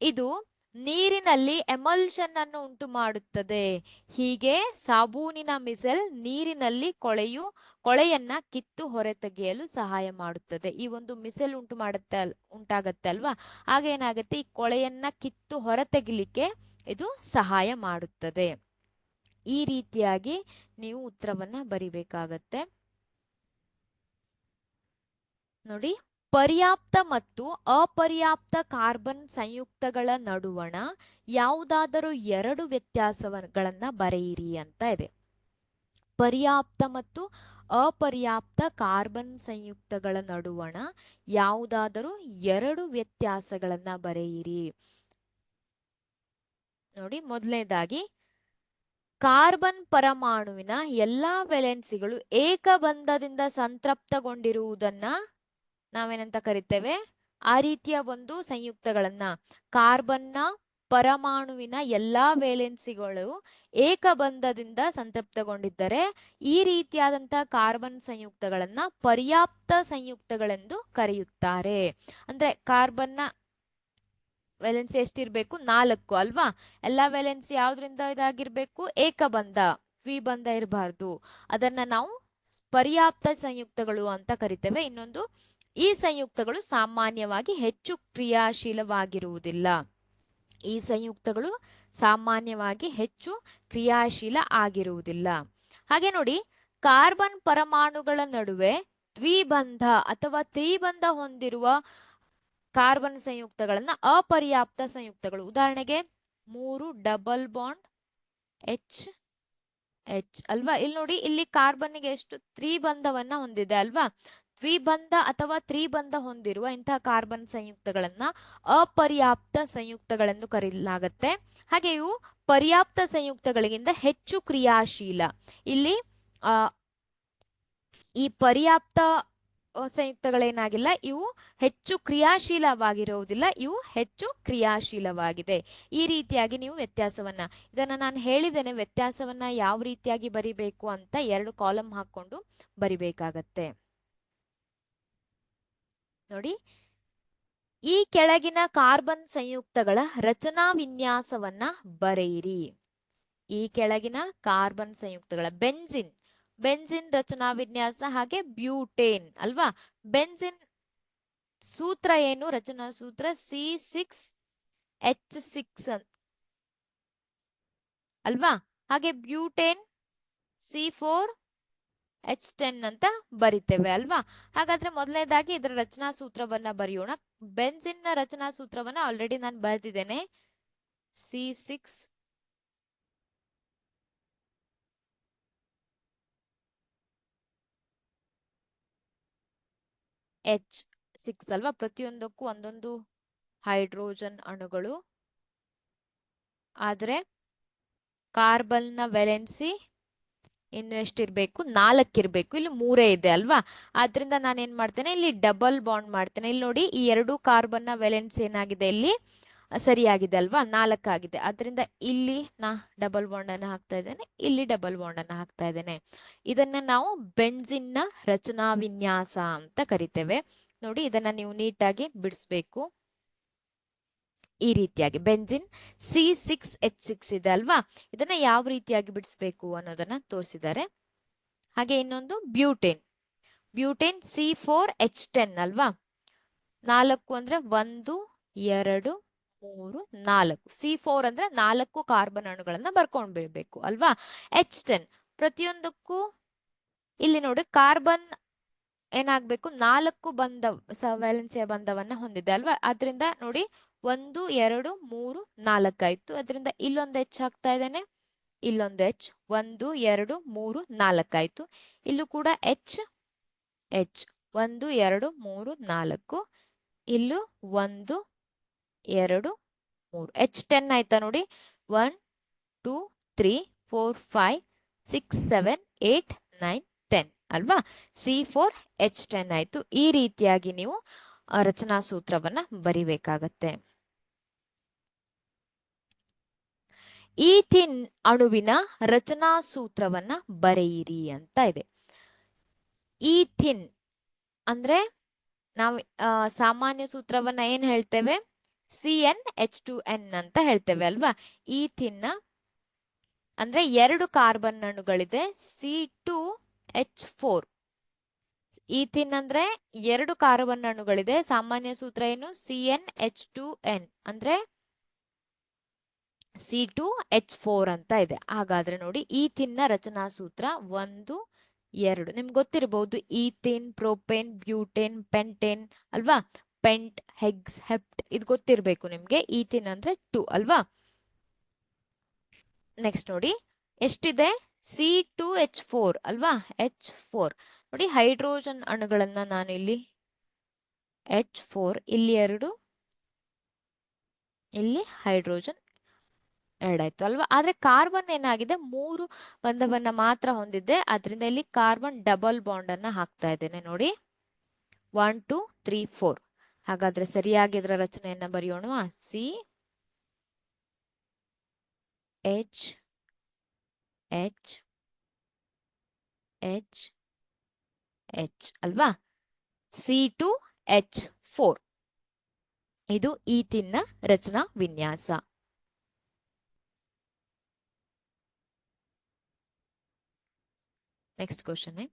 ಇದು ನೀರಿನಲ್ಲಿ ಎಮಲ್ಷನ್ ಅನ್ನು ಉಂಟು ಮಾಡುತ್ತದೆ. ಹೀಗೆ ಸಾಬೂನಿನ ಮಿಸೆಲ್ ನೀರಿನಲ್ಲಿ ಕೊಳೆಯನ್ನ ಕಿತ್ತು ಹೊರತೆಗೆಯಲು ಸಹಾಯ ಮಾಡುತ್ತದೆ. ಈ ಒಂದು ಮಿಸೆಲ್ ಉಂಟಾಗತ್ತೆ ಅಲ್ವಾ. ಆಗ ಏನಾಗುತ್ತೆ, ಈ ಕೊಳೆಯನ್ನ ಕಿತ್ತು ಹೊರತೆಗಿಲಿಕ್ಕೆ ಇದು ಸಹಾಯ ಮಾಡುತ್ತದೆ. ಈ ರೀತಿಯಾಗಿ ನೀವು ಉತ್ತರವನ್ನ ಬರಿಬೇಕಾಗತ್ತೆ. ನೋಡಿ, ಪರ್ಯಾಪ್ತ ಮತ್ತು ಅಪರ್ಯಾಪ್ತ ಕಾರ್ಬನ್ ಸಂಯುಕ್ತಗಳ ನಡುವಣ ಯಾವುದಾದರೂ ಎರಡು ವ್ಯತ್ಯಾಸಗಳನ್ನ ಬರೆಯಿರಿ ಅಂತ ಇದೆ. ಪರ್ಯಾಪ್ತ ಮತ್ತು ಅಪರ್ಯಾಪ್ತ ಕಾರ್ಬನ್ ಸಂಯುಕ್ತಗಳ ನಡುವಣ ಯಾವುದಾದರೂ ಎರಡು ವ್ಯತ್ಯಾಸಗಳನ್ನ ಬರೆಯಿರಿ. ನೋಡಿ, ಮೊದಲನೇದಾಗಿ ಕಾರ್ಬನ್ ಪರಮಾಣುವಿನ ಎಲ್ಲಾ ವೇಲೆನ್ಸಿಗಳು ಏಕಬಂಧದಿಂದ ಸಂತೃಪ್ತಗೊಂಡಿರುವುದನ್ನ ನಾವೇನಂತ ಕರಿತೇವೆ, ಆ ರೀತಿಯ ಒಂದು ಸಂಯುಕ್ತಗಳನ್ನ, ಕಾರ್ಬನ್ನ ಪರಮಾಣುವಿನ ಎಲ್ಲಾ ವೇಲೆನ್ಸಿಗಳು ಏಕಬಂಧದಿಂದ ಸಂತೃಪ್ತಗೊಂಡಿದ್ದರೆ ಈ ರೀತಿಯಾದಂತಹ ಕಾರ್ಬನ್ ಸಂಯುಕ್ತಗಳನ್ನ ಪರ್ಯಾಪ್ತ ಸಂಯುಕ್ತಗಳೆಂದು ಕರೆಯುತ್ತಾರೆ. ಅಂದ್ರೆ ಕಾರ್ಬನ್ನ ವೇಲೆನ್ಸಿ ಎಷ್ಟಿರ್ಬೇಕು, 4 ಅಲ್ವಾ. ಎಲ್ಲಾ ವೇಲೆನ್ಸಿ ಯಾವ್ದ್ರಿಂದ ಇದಾಗಿರ್ಬೇಕು, ಏಕಬಂಧ, ದ್ವಿಬಂಧ ಇರಬಾರ್ದು. ಅದನ್ನ ನಾವು ಪರ್ಯಾಪ್ತ ಸಂಯುಕ್ತಗಳು ಅಂತ ಕರಿತೇವೆ. ಇನ್ನೊಂದು, ಈ ಸಂಯುಕ್ತಗಳು ಸಾಮಾನ್ಯವಾಗಿ ಹೆಚ್ಚು ಕ್ರಿಯಾಶೀಲವಾಗಿರುವುದಿಲ್ಲ. ಈ ಸಂಯುಕ್ತಗಳು ಸಾಮಾನ್ಯವಾಗಿ ಹೆಚ್ಚು ಕ್ರಿಯಾಶೀಲ ಆಗಿರುವುದಿಲ್ಲ. ಹಾಗೆ ನೋಡಿ, ಕಾರ್ಬನ್ ಪರಮಾಣುಗಳ ನಡುವೆ ದ್ವಿಬಂಧ ಅಥವಾ ತ್ರಿಬಂಧ ಹೊಂದಿರುವ ಕಾರ್ಬನ್ ಸಂಯುಕ್ತಗಳನ್ನ ಅಪರ್ಯಾಪ್ತ ಸಂಯುಕ್ತಗಳು. ಉದಾಹರಣೆಗೆ 3 ಡಬಲ್ ಬಾಂಡ್ H ಅಲ್ವಾ. ಇಲ್ಲಿ ನೋಡಿ, ಇಲ್ಲಿ ಕಾರ್ಬನ್ಗೆ ಎಷ್ಟು ತ್ರಿಬಂಧವನ್ನ ಹೊಂದಿದೆ ಅಲ್ವಾ. ದ್ವಿಬಂಧ ಅಥವಾ ತ್ರಿಬಂಧ ಹೊಂದಿರುವ ಇಂತಹ ಕಾರ್ಬನ್ ಸಂಯುಕ್ತಗಳನ್ನ ಅಪರ್ಯಾಪ್ತ ಸಂಯುಕ್ತಗಳೆಂದು ಕರೆಯಲಾಗತ್ತೆ. ಹಾಗೆ ಇವು ಪರ್ಯಾಪ್ತ ಸಂಯುಕ್ತಗಳಿಗಿಂತ ಹೆಚ್ಚು ಕ್ರಿಯಾಶೀಲ. ಇಲ್ಲಿ ಈ ಪರ್ಯಾಪ್ತ ಸಂಯುಕ್ತಗಳೇನಾಗಿಲ್ಲ, ಇವು ಹೆಚ್ಚು ಕ್ರಿಯಾಶೀಲವಾಗಿರುವುದಿಲ್ಲ, ಇವು ಹೆಚ್ಚು ಕ್ರಿಯಾಶೀಲವಾಗಿದೆ. ಈ ರೀತಿಯಾಗಿ ನೀವು ವ್ಯತ್ಯಾಸವನ್ನ, ಇದನ್ನ ನಾನು ಹೇಳಿದ್ದೇನೆ, ವ್ಯತ್ಯಾಸವನ್ನ ಯಾವ ರೀತಿಯಾಗಿ ಬರಿಬೇಕು ಅಂತ 2 ಕಾಲಮ್ ಹಾಕೊಂಡು ಬರಿಬೇಕಾಗತ್ತೆ. ನೋಡಿ, ಈ ಕೆಳಗಿನ ಕಾರ್ಬನ್ ಸಂಯುಕ್ತಗಳ ರಚನಾ ವಿನ್ಯಾಸವನ್ನ ಬರೆಯಿರಿ. ಈ ಕೆಳಗಿನ ಕಾರ್ಬನ್ ಸಂಯುಕ್ತಗಳ ಬೆನ್ಸಿನ್ ರಚನಾ ವಿನ್ಯಾಸ, ಹಾಗೆ ಬ್ಯೂಟೇನ್ ಅಲ್ವಾ. ಬೆನ್ಸಿನ್ ಸೂತ್ರ ಏನು, ರಚನಾ ಸೂತ್ರ C6 H6 ಅಲ್ವಾ? ಹಾಗೆ ಬ್ಯೂಟೇನ್ C4H10 ಅಂತ ಬರಿತೇವೆ ಅಲ್ವಾ? ಹಾಗಾದ್ರೆ ಮೊದಲನೇದಾಗಿ ಇದರ ರಚನಾ ಸೂತ್ರವನ್ನ ಬರೆಯೋಣ. ಬೆನ್ಸಿನ್ ನ ರಚನಾ ಸೂತ್ರವನ್ನ ಆಲ್ರೆಡಿ ನಾನು ಬರೆದಿದ್ದೇನೆ. C6 H6 ಅಲ್ವಾ? ಪ್ರತಿಯೊಂದಕ್ಕೂ ಒಂದೊಂದು ಹೈಡ್ರೋಜನ್ ಅಣುಗಳು. ಆದ್ರೆ ಕಾರ್ಬನ್ ನ ವೇಲೆನ್ಸಿ ಇನ್ನು ಎಷ್ಟಿರ್ಬೇಕು? 4 ಇರ್ಬೇಕು. ಇಲ್ಲಿ 3 ಇದೆ ಅಲ್ವಾ? ಆದ್ರಿಂದ ನಾನು ಏನ್ ಮಾಡ್ತೇನೆ, ಇಲ್ಲಿ ಡಬಲ್ ಬಾಂಡ್ ಮಾಡ್ತೇನೆ. ಇಲ್ಲಿ ನೋಡಿ, ಈ 2 ಕಾರ್ಬನ್ ನ ವೇಲೆನ್ಸಿ ಏನಾಗಿದೆ ಇಲ್ಲಿ ಸರಿಯಾಗಿದೆ ಅಲ್ವಾ? 4 ಆಗಿದೆ. ಆದ್ರಿಂದ ಇಲ್ಲಿ ನಾ ಡಬಲ್ ಬಾಂಡ್ ಅನ್ನ ಹಾಕ್ತಾ ಇದ್ದೇನೆ, ಇಲ್ಲಿ ಡಬಲ್ ಬಾಂಡ್ ಅನ್ನ ಹಾಕ್ತಾ ಇದ್ದೇನೆ. ಇದನ್ನ ನಾವು ಬೆನ್ಸಿನ್ ನ ರಚನಾ ವಿನ್ಯಾಸ ಅಂತ ಕರಿತೇವೆ. ನೋಡಿ, ಇದನ್ನ ನೀವು ನೀಟಾಗಿ ಬಿಡಿಸ್ಬೇಕು. ಈ ರೀತಿಯಾಗಿ ಬೆನ್ಸಿನ್ C6H6 ಇದೆ ಅಲ್ವಾ? ಇದನ್ನ ಯಾವ ರೀತಿಯಾಗಿ ಬಿಡಿಸ್ಬೇಕು ಅನ್ನೋದನ್ನ ತೋರಿಸಿದ್ದಾರೆ. ಹಾಗೆ ಇನ್ನೊಂದು ಬ್ಯೂಟೇನ್ C4H10 ಅಲ್ವಾ? 4 ಅಂದ್ರೆ 1 2 3 4. C4 ಅಂದ್ರೆ 4 ಕಾರ್ಬನ್ ಅಣುಗಳನ್ನ ಬರ್ಕೊಂಡ್ ಬಿಡ್ಬೇಕು ಅಲ್ವಾ? H10 ಪ್ರತಿಯೊಂದಕ್ಕೂ ಇಲ್ಲಿ ನೋಡಿ, ಕಾರ್ಬನ್ ಏನಾಗ್ಬೇಕು? 4 ವೇಲೆನ್ಸಿಯ ಬಂಧವನ್ನ ಹೊಂದಿದೆ ಅಲ್ವಾ? ಆದ್ರಿಂದ ನೋಡಿ, 1 2 3 4 ಆಯ್ತು. ಅದರಿಂದ ಇಲ್ಲೊಂದು H ಹಾಕ್ತಾ ಇದ್ದೇನೆ, ಇಲ್ಲೊಂದು H. 1 2 3 4 ಆಯ್ತು. ಇಲ್ಲೂ ಕೂಡ H 1 2 3 4. ಇಲ್ಲೂ 1 2 3 H10 ಆಯ್ತಾ ನೋಡಿ? 1 2 3 4 5 6 7 8 9 10 ಅಲ್ವಾ? C4H10 ಆಯ್ತು. ಈ ರೀತಿಯಾಗಿ ನೀವು ರಚನಾ ಸೂತ್ರವನ್ನ ಬರಿಬೇಕಾಗತ್ತೆ. ಈಥಿನ್ ಅಣುವಿನ ರಚನಾ ಸೂತ್ರವನ್ನ ಬರೆಯಿರಿ ಅಂತ ಇದೆ. ಈಥಿನ್ ಅಂದ್ರೆ ನಾವು ಸಾಮಾನ್ಯ ಸೂತ್ರವನ್ನ ಏನ್ ಹೇಳ್ತೇವೆ? CnH2n ಅಂತ ಹೇಳ್ತೇವೆ ಅಲ್ವಾ? ಈಥಿನ್ ಅಂದ್ರೆ 2 ಕಾರ್ಬನ್ ಅಣುಗಳಿದೆ, C2H4. ಈಥಿನ್ ಅಂದ್ರೆ 2 ಕಾರ್ಬನ್ ಅಣುಗಳಿದೆ. ಸಾಮಾನ್ಯ ಸೂತ್ರ ಏನು? CnH2n ಅಂದ್ರೆ C2H4 ಅಂತ ಇದೆ. ಹಾಗಾದ್ರೆ ನೋಡಿ, ಈಥಿನ್ ನ ರಚನಾ ಸೂತ್ರ 1 2 ನಿಮ್ಗೆ ಗೊತ್ತಿರಬಹುದು. ಈಥೇನ್, ಪ್ರೋಪೇನ್, ಬ್ಯೂಟೇನ್, ಪೆಂಟೇನ್ ಅಲ್ವಾ? ಪೆಂಟ್, ಹೆಕ್ಸ್, ಹೆಪ್ಟ್ ಇದು ಗೊತ್ತಿರ್ಬೇಕು ನಿಮ್ಗೆ. ಈಥಿನ್ ಅಂದ್ರೆ 2 ಅಲ್ವಾ? ನೆಕ್ಸ್ಟ್ ನೋಡಿ, ಎಷ್ಟಿದೆ? C2H4 ಅಲ್ವಾ? H4 ನೋಡಿ, ಹೈಡ್ರೋಜನ್ ಅಣುಗಳನ್ನ ನಾನು ಇಲ್ಲಿ H4, ಇಲ್ಲಿ 2, ಇಲ್ಲಿ ಹೈಡ್ರೋಜನ್ 2 ಆಯ್ತು ಅಲ್ವಾ? ಆದ್ರೆ ಕಾರ್ಬನ್ ಏನಾಗಿದೆ? 3 ಬಂಧವನ್ನ ಮಾತ್ರ ಹೊಂದಿದೆ. ಆದ್ರಿಂದ ಇಲ್ಲಿ ಕಾರ್ಬನ್ ಡಬಲ್ ಬಾಂಡ್ ಅನ್ನ ಹಾಕ್ತಾ ಇದ್ದೇನೆ ನೋಡಿ. 1 2 3 4. ಹಾಗಾದ್ರೆ ಸರಿಯಾಗಿ ಇದರ ರಚನೆಯನ್ನ ಬರೆಯೋಣ. CH ಅಲ್ವಾ? C2H4 ಇದು ಈಥಿನ್ ನ ರಚನಾ ವಿನ್ಯಾಸ. Next question.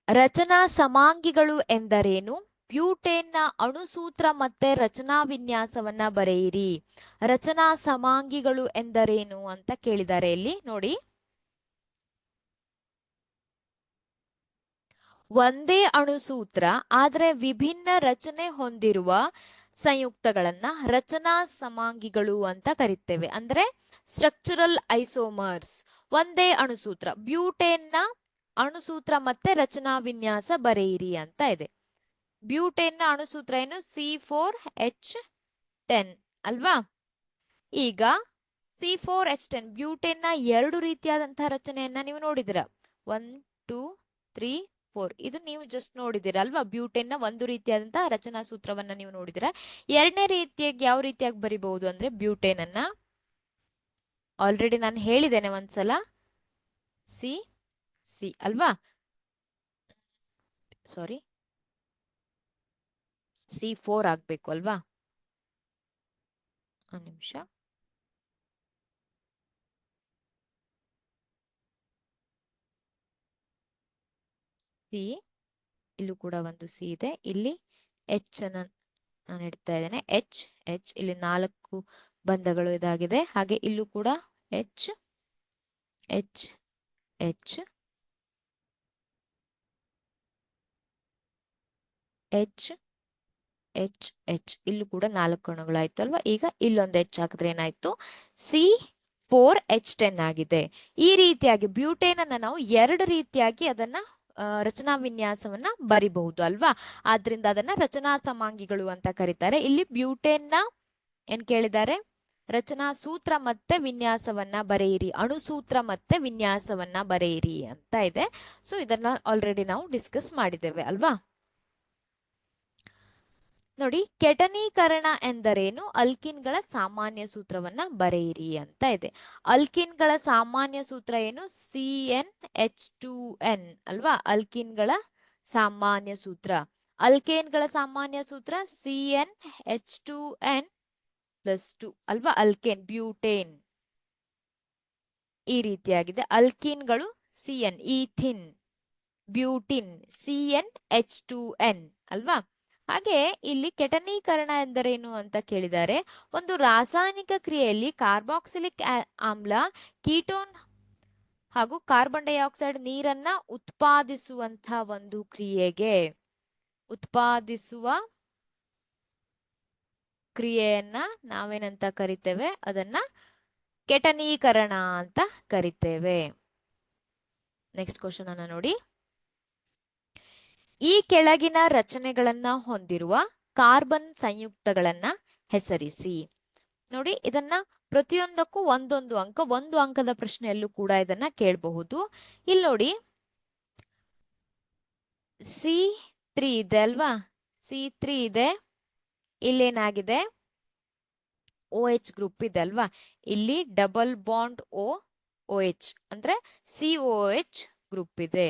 ರಚನಾ ಸಮಾಂಗಿಗಳು ಎಂದರೇನು? ಬ್ಯೂಟೇನ್ನ ಅಣುಸೂತ್ರ ಮತ್ತೆ ರಚನಾ ವಿನ್ಯಾಸವನ್ನ ಬರೆಯಿರಿ. ರಚನಾ ಸಮಾಂಗಿಗಳು ಎಂದರೇನು ಅಂತ ಕೇಳಿದ್ದಾರೆ ಇಲ್ಲಿ ನೋಡಿ. ಒಂದೇ ಅಣುಸೂತ್ರ ಆದ್ರೆ ವಿಭಿನ್ನ ರಚನೆ ಹೊಂದಿರುವ ಸಂಯುಕ್ತಗಳನ್ನ ರಚನಾ ಸಮಾಂಗಿಗಳು ಅಂತ ಕರಿತೇವೆ. ಅಂದ್ರೆ ಸ್ಟ್ರಕ್ಚರಲ್ ಐಸೋಮರ್ಸ್. ಒಂದೇ ಅಣುಸೂತ್ರ, ಬ್ಯೂಟೇನ್ನ ಅಣುಸೂತ್ರ ಮತ್ತೆ ರಚನಾ ವಿನ್ಯಾಸ ಬರೆಯಿರಿ ಅಂತ ಇದೆ. ಬ್ಯೂಟೇನ್ನ ಅಣುಸೂತ್ರ ಏನು? C4H10 ಅಲ್ವಾ? ಈಗ C4H10 ಬ್ಯೂಟೇನ್ನ 2 ರೀತಿಯಾದಂತಹ ರಚನೆಯನ್ನ ನೀವು ನೋಡಿದಿರ. 1 2 3 4 ಇದು ನೀವು ಜಸ್ಟ್ ನೋಡಿದಿರ ಅಲ್ವಾ? ಬ್ಯೂಟೇನ್ನ ಒಂದು ರೀತಿಯಾದಂತಹ ರಚನಾ ಸೂತ್ರವನ್ನ ನೀವು ನೋಡಿದಿರ. ಎರಡನೇ ರೀತಿಯಾಗಿ ಯಾವ ರೀತಿಯಾಗಿ ಬರಿಬಹುದು ಅಂದ್ರೆ, ಬ್ಯೂಟೇನ್ ಅನ್ನ ಆಲ್ರೆಡಿ ನಾನು ಹೇಳಿದ್ದೇನೆ ಒಂದ್ಸಲ, ಸಿ ಅಲ್ವಾ? ಸಾರಿ, C4 ಆಗ್ಬೇಕು ಅಲ್ವಾ? ಒಂದು ನಿಮಿಷ. ಸಿ, ಇಲ್ಲೂ ಕೂಡ ಒಂದು ಸಿ ಇದೆ, ಇಲ್ಲಿ H ಅನ್ನ ನಾನು ಇಡ್ತಾ ಇದ್ದೇನೆ. ಎಚ್ ಎಚ್ ಇಲ್ಲಿ 4 ಬಂಧಗಳು ಇದಾಗಿದೆ. ಹಾಗೆ ಇಲ್ಲೂ ಕೂಡ H H H H H H ಇಲ್ಲೂ ಕೂಡ 4 ಅಣುಗಳಾಯ್ತು ಅಲ್ವಾ. ಈಗ ಇಲ್ಲೊಂದು ಎಚ್ ಹಾಕಿದ್ರೆ ಏನಾಯ್ತು, C4H10 ಆಗಿದೆ. ಈ ರೀತಿಯಾಗಿ ಬ್ಯೂಟೇನ್ ಅನ್ನ ನಾವು 2 ರೀತಿಯಾಗಿ ಅದನ್ನ ರಚನಾ ವಿನ್ಯಾಸವನ್ನ ಬರಿಬಹುದು ಅಲ್ವಾ. ಆದ್ರಿಂದ ಅದನ್ನ ರಚನಾ ಸಮಾಂಗಿಗಳು ಅಂತ ಕರೀತಾರೆ. ಇಲ್ಲಿ ಬ್ಯೂಟೇನ್ ನ ಏನ್ ಕೇಳಿದ್ದಾರೆ, ರಚನಾ ಸೂತ್ರ ಮತ್ತೆ ವಿನ್ಯಾಸವನ್ನ ಬರೆಯಿರಿ, ಅಣುಸೂತ್ರ ಮತ್ತೆ ವಿನ್ಯಾಸವನ್ನ ಬರೆಯಿರಿ ಅಂತ ಇದೆ. ಸೊ ಇದನ್ನ ಆಲ್ರೆಡಿ ನಾವು ಡಿಸ್ಕಸ್ ಮಾಡಿದ್ದೇವೆ ಅಲ್ವಾ. ನೋಡಿ, ಕೆಟನೀಕರಣ ಎಂದರೇನು, ಅಲ್ಕಿನ್ಗಳ ಸಾಮಾನ್ಯ ಸೂತ್ರವನ್ನ ಬರೆಯಿರಿ ಅಂತ ಇದೆ. ಅಲ್ಕಿನ್ಗಳ ಸಾಮಾನ್ಯ ಸೂತ್ರ ಏನು, CnH2n ಅಲ್ವಾ. ಅಲ್ಕಿನ್ಗಳ ಸಾಮಾನ್ಯ ಸೂತ್ರ. ಅಲ್ಕೇನ್ಗಳ ಸಾಮಾನ್ಯ ಸೂತ್ರ CnH2n+2 ಅಲ್ವಾ. ಅಲ್ಕೇನ್ ಬ್ಯೂಟೇನ್ ಈ ರೀತಿಯಾಗಿದೆ. ಅಲ್ಕಿನ್ಗಳು CN, ಈಥಿನ್, ಬ್ಯೂಟಿನ್, CnH2n ಅಲ್ವಾ. ಹಾಗೆ ಇಲ್ಲಿ ಕೆಟನೀಕರಣ ಎಂದರೇನು ಅಂತ ಕೇಳಿದ್ದಾರೆ. ಒಂದು ರಾಸಾಯನಿಕ ಕ್ರಿಯೆಯಲ್ಲಿ ಕಾರ್ಬಾಕ್ಸಿಲಿಕ್ ಆಮ್ಲ, ಕೀಟೋನ್ ಹಾಗೂ ಕಾರ್ಬನ್ ಡೈಆಕ್ಸೈಡ್ ನೀರನ್ನ ಉತ್ಪಾದಿಸುವಂತಹ ಒಂದು ಕ್ರಿಯೆಗೆ, ಉತ್ಪಾದಿಸುವ ಕ್ರಿಯೆಯನ್ನ ನಾವೇನಂತ ಕರಿತೇವೆ, ಅದನ್ನ ಕೆಟನೀಕರಣ ಅಂತ ಕರಿತೇವೆ. ನೆಕ್ಸ್ಟ್ ಕ್ವಶನ್ ಅನ್ನ ನೋಡಿ. ಈ ಕೆಳಗಿನ ರಚನೆಗಳನ್ನ ಹೊಂದಿರುವ ಕಾರ್ಬನ್ ಸಂಯುಕ್ತಗಳನ್ನ ಹೆಸರಿಸಿ. ನೋಡಿ, ಇದನ್ನ ಪ್ರತಿಯೊಂದಕ್ಕೂ ಒಂದೊಂದು ಅಂಕ, 1 ಅಂಕದ ಪ್ರಶ್ನೆಯಲ್ಲೂ ಕೂಡ ಇದನ್ನ ಕೇಳಬಹುದು. ಇಲ್ಲಿ ನೋಡಿ, C3 ಇದೆ ಅಲ್ವಾ. C3 ಇದೆ. ಇಲ್ಲೇನಾಗಿದೆ, OH ಗ್ರೂಪ್ ಇದೆ ಅಲ್ವಾ. ಇಲ್ಲಿ ಡಬಲ್ ಬಾಂಡ್ OH ಅಂದ್ರೆ COH ಗ್ರೂಪ್ ಇದೆ.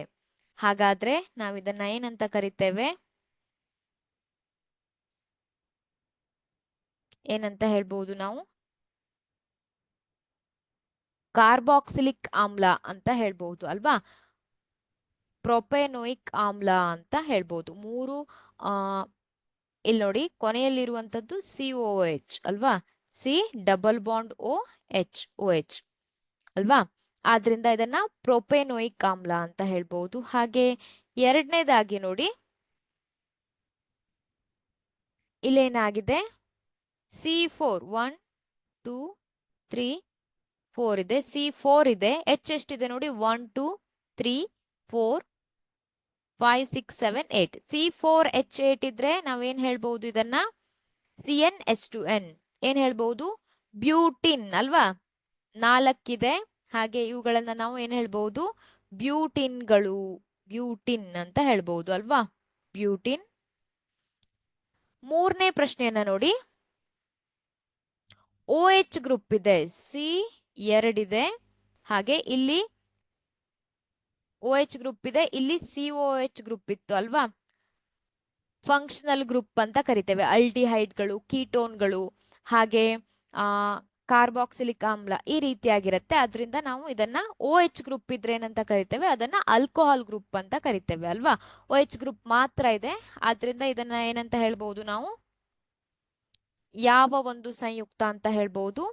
ಹಾಗಾದ್ರೆ ನಾವು ಇದನ್ನ ಏನಂತ ಕರಿತೇವೆ, ಏನಂತ ಹೇಳ್ಬಹುದು ನಾವು, ಕಾರ್ಬಾಕ್ಸಿಲಿಕ್ ಆಮ್ಲ ಅಂತ ಹೇಳ್ಬಹುದು ಅಲ್ವಾ. ಪ್ರೊಪೆನೋಯಿಕ್ ಆಮ್ಲ ಅಂತ ಹೇಳ್ಬಹುದು. 3 ಇಲ್ಲಿ ನೋಡಿ, ಕೊನೆಯಲ್ಲಿರುವಂತದ್ದು COH ಅಲ್ವಾ. C ಡಬಲ್ ಬಾಂಡ್ OH ಅಲ್ವಾ. ಆದ್ರಿಂದ ಇದನ್ನ ಪ್ರೊಪೆನೋಯಿಕ್ ಆಮ್ಲ ಅಂತ ಹೇಳ್ಬಹುದು. ಹಾಗೆ ಎರಡನೇದಾಗಿ ನೋಡಿ, ಇಲ್ಲೇನಾಗಿದೆ, C4 1 2 3 4 ಇದೆ. C4 ಇದೆ. H ಎಷ್ಟಿದೆ ನೋಡಿ, 1 2 3 4 5 6 7 8. C4H8 ಇದ್ರೆ ನಾವೇನ್ ಹೇಳ್ಬಹುದು, ಇದನ್ನ CnH2n ಏನ್ ಹೇಳ್ಬಹುದು, ಬ್ಯೂಟಿನ್ ಅಲ್ವಾ. 4 ಇದೆ. ಹಾಗೆ ಇವುಗಳನ್ನ ನಾವು ಏನ್ ಹೇಳ್ಬಹುದು, ಬ್ಯೂಟಿನ್ಗಳು, ಬ್ಯೂಟಿನ್ ಅಂತ ಹೇಳ್ಬಹುದು ಅಲ್ವಾ, ಬ್ಯೂಟಿನ್. ಮೂರನೇ ಪ್ರಶ್ನೆಯನ್ನ ನೋಡಿ. OH ಗ್ರೂಪ್ ಇದೆ, C2 ಇದೆ. ಹಾಗೆ ಇಲ್ಲಿ OH ಗ್ರೂಪ್ ಇದೆ, ಇಲ್ಲಿ COH ಗ್ರೂಪ್ ಇತ್ತು ಅಲ್ವಾ. ಫಂಕ್ಷನಲ್ ಗ್ರೂಪ್ ಅಂತ ಕರಿತೇವೆ. ಅಲ್ಡಿಹೈಡ್ಗಳು, ಕೀಟೋನ್ಗಳು, ಹಾಗೆ ಕಾರ್ಬಾಕ್ಸಿಲಿಕ್ ಆಮ್ಲ ಈ ರೀತಿಯಾಗಿರುತ್ತೆ. ಅದರಿಂದ ನಾವು ಇದನ್ನ OH ಗ್ರೂಪ್ ಇದ್ರೆ ಏನಂತ ಕರಿತೇವೆ, ಅದನ್ನ ಆಲ್ಕೋಹಾಲ್ ಗ್ರೂಪ್ ಅಂತ ಕರಿತೇವೆ ಅಲ್ವಾ. OH ಗ್ರೂಪ್ ಮಾತ್ರ ಇದೆ. ಆದ್ರಿಂದ ಇದನ್ನ ಏನಂತ ಹೇಳ್ಬಹುದು ನಾವು, ಯಾವ ಒಂದು ಸಂಯುಕ್ತ ಅಂತ ಹೇಳ್ಬಹುದು,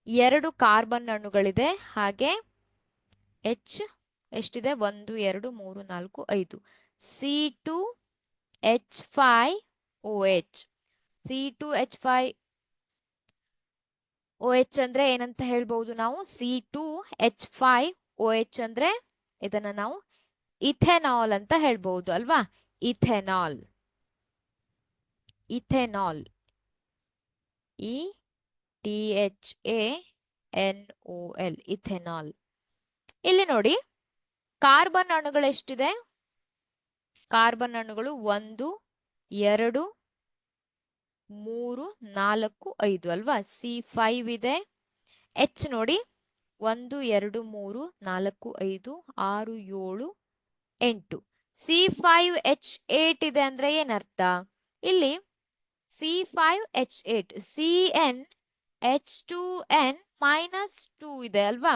2 ಕಾರ್ಬನ್ ಅಣುಗಳಿದೆ. ಹಾಗೆ H ಎಷ್ಟಿದೆ, 1 2 3 4 5. C2H5OH. C2H5OH ಅಂದ್ರೆ ಏನಂತ ಹೇಳ್ಬಹುದು ನಾವು, C2H5OH ಅಂದ್ರೆ ಇದನ್ನ ನಾವು ಇಥೆನಾಲ್ ಅಂತ ಹೇಳ್ಬಹುದು ಅಲ್ವಾ. Ethanol, ethanol, ETHANOL, ethanol. ಇಲ್ಲಿ ನೋಡಿ, ಕಾರ್ಬನ್ ಅಣುಗಳು ಎಷ್ಟಿದೆ, ಕಾರ್ಬನ್ ಅಣುಗಳು 1 2 3 4 5 ಅಲ್ವಾ. C5 ಇದೆ. H ನೋಡಿ, 1 2 3 4 5 6 7 8. C5H8 ಇದೆ ಅಂದ್ರೆ ಏನರ್ಥ, ಇಲ್ಲಿ C5H8 CnH2n-2 ಇದೆ ಅಲ್ವಾ.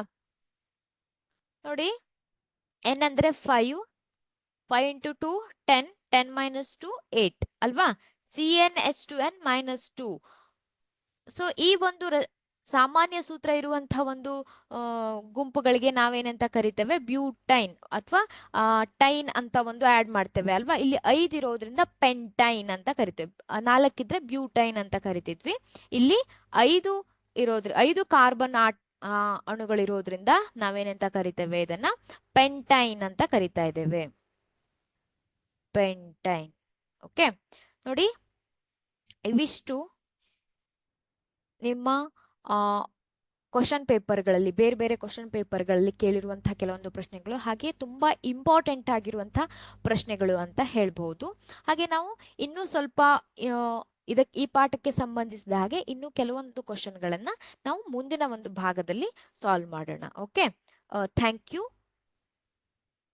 ನೋಡಿ, n ಅಂದ್ರೆ 5, 5 into 2 10, 10 - 2 8 ಅಲ್ವಾ. CnH2n -2. ಸೊ ಈ ಒಂದು ಸಾಮಾನ್ಯ ಸೂತ್ರ ಇರುವಂತಹ ಒಂದು ಗುಂಪುಗಳಿಗೆ ನಾವೇನಂತ ಕರಿತೇವೆ, ಬ್ಯೂಟೈನ್ ಅಥವಾ ಟೈನ್ ಅಂತ ಒಂದು ಆಡ್ ಮಾಡ್ತೇವೆ ಅಲ್ವಾ. ಇಲ್ಲಿ 5 ಇರೋದ್ರಿಂದ ಪೆಂಟೈನ್ ಅಂತ ಕರಿತೇವೆ. 4 ಇದ್ರೆ ಬ್ಯೂಟೈನ್ ಅಂತ ಕರಿತಿದ್ವಿ. ಇಲ್ಲಿ 5 5 ಕಾರ್ಬನ್ ಅಣುಗಳಿರೋದ್ರಿಂದ ನಾವೇನಂತ ಕರಿತೇವೆ, ಇದನ್ನ ಪೆಂಟೈನ್ ಅಂತ ಕರಿತಾ ಇದ್ದೇವೆ. ಪೆಂಟೈನ್. ಓಕೆ, ನೋಡಿ ಇವಿಷ್ಟು ನಿಮ್ಮ ಕ್ವಶನ್ ಪೇಪರ್ಗಳಲ್ಲಿ, ಬೇರೆ ಬೇರೆ ಕ್ವಶನ್ ಪೇಪರ್ಗಳಲ್ಲಿ ಕೇಳಿರುವಂತಹ ಕೆಲವೊಂದು ಪ್ರಶ್ನೆಗಳು, ಹಾಗೆ ತುಂಬಾ ಇಂಪಾರ್ಟೆಂಟ್ ಆಗಿರುವಂತಹ ಪ್ರಶ್ನೆಗಳು ಅಂತ ಹೇಳ್ಬಹುದು. ಹಾಗೆ ನಾವು ಇನ್ನೂ ಸ್ವಲ್ಪ ಈ ಪಾಠಕ್ಕೆ ಸಂಬಂಧಿಸಿದ ಹಾಗೆ ಇನ್ನು ಕೆಲವೊಂದು ಕ್ವಶನ್ಗಳನ್ನ ನಾವು ಮುಂದಿನ ಒಂದು ಭಾಗದಲ್ಲಿ ಸಾಲ್ವ್ ಮಾಡೋಣ. Okay, thank you.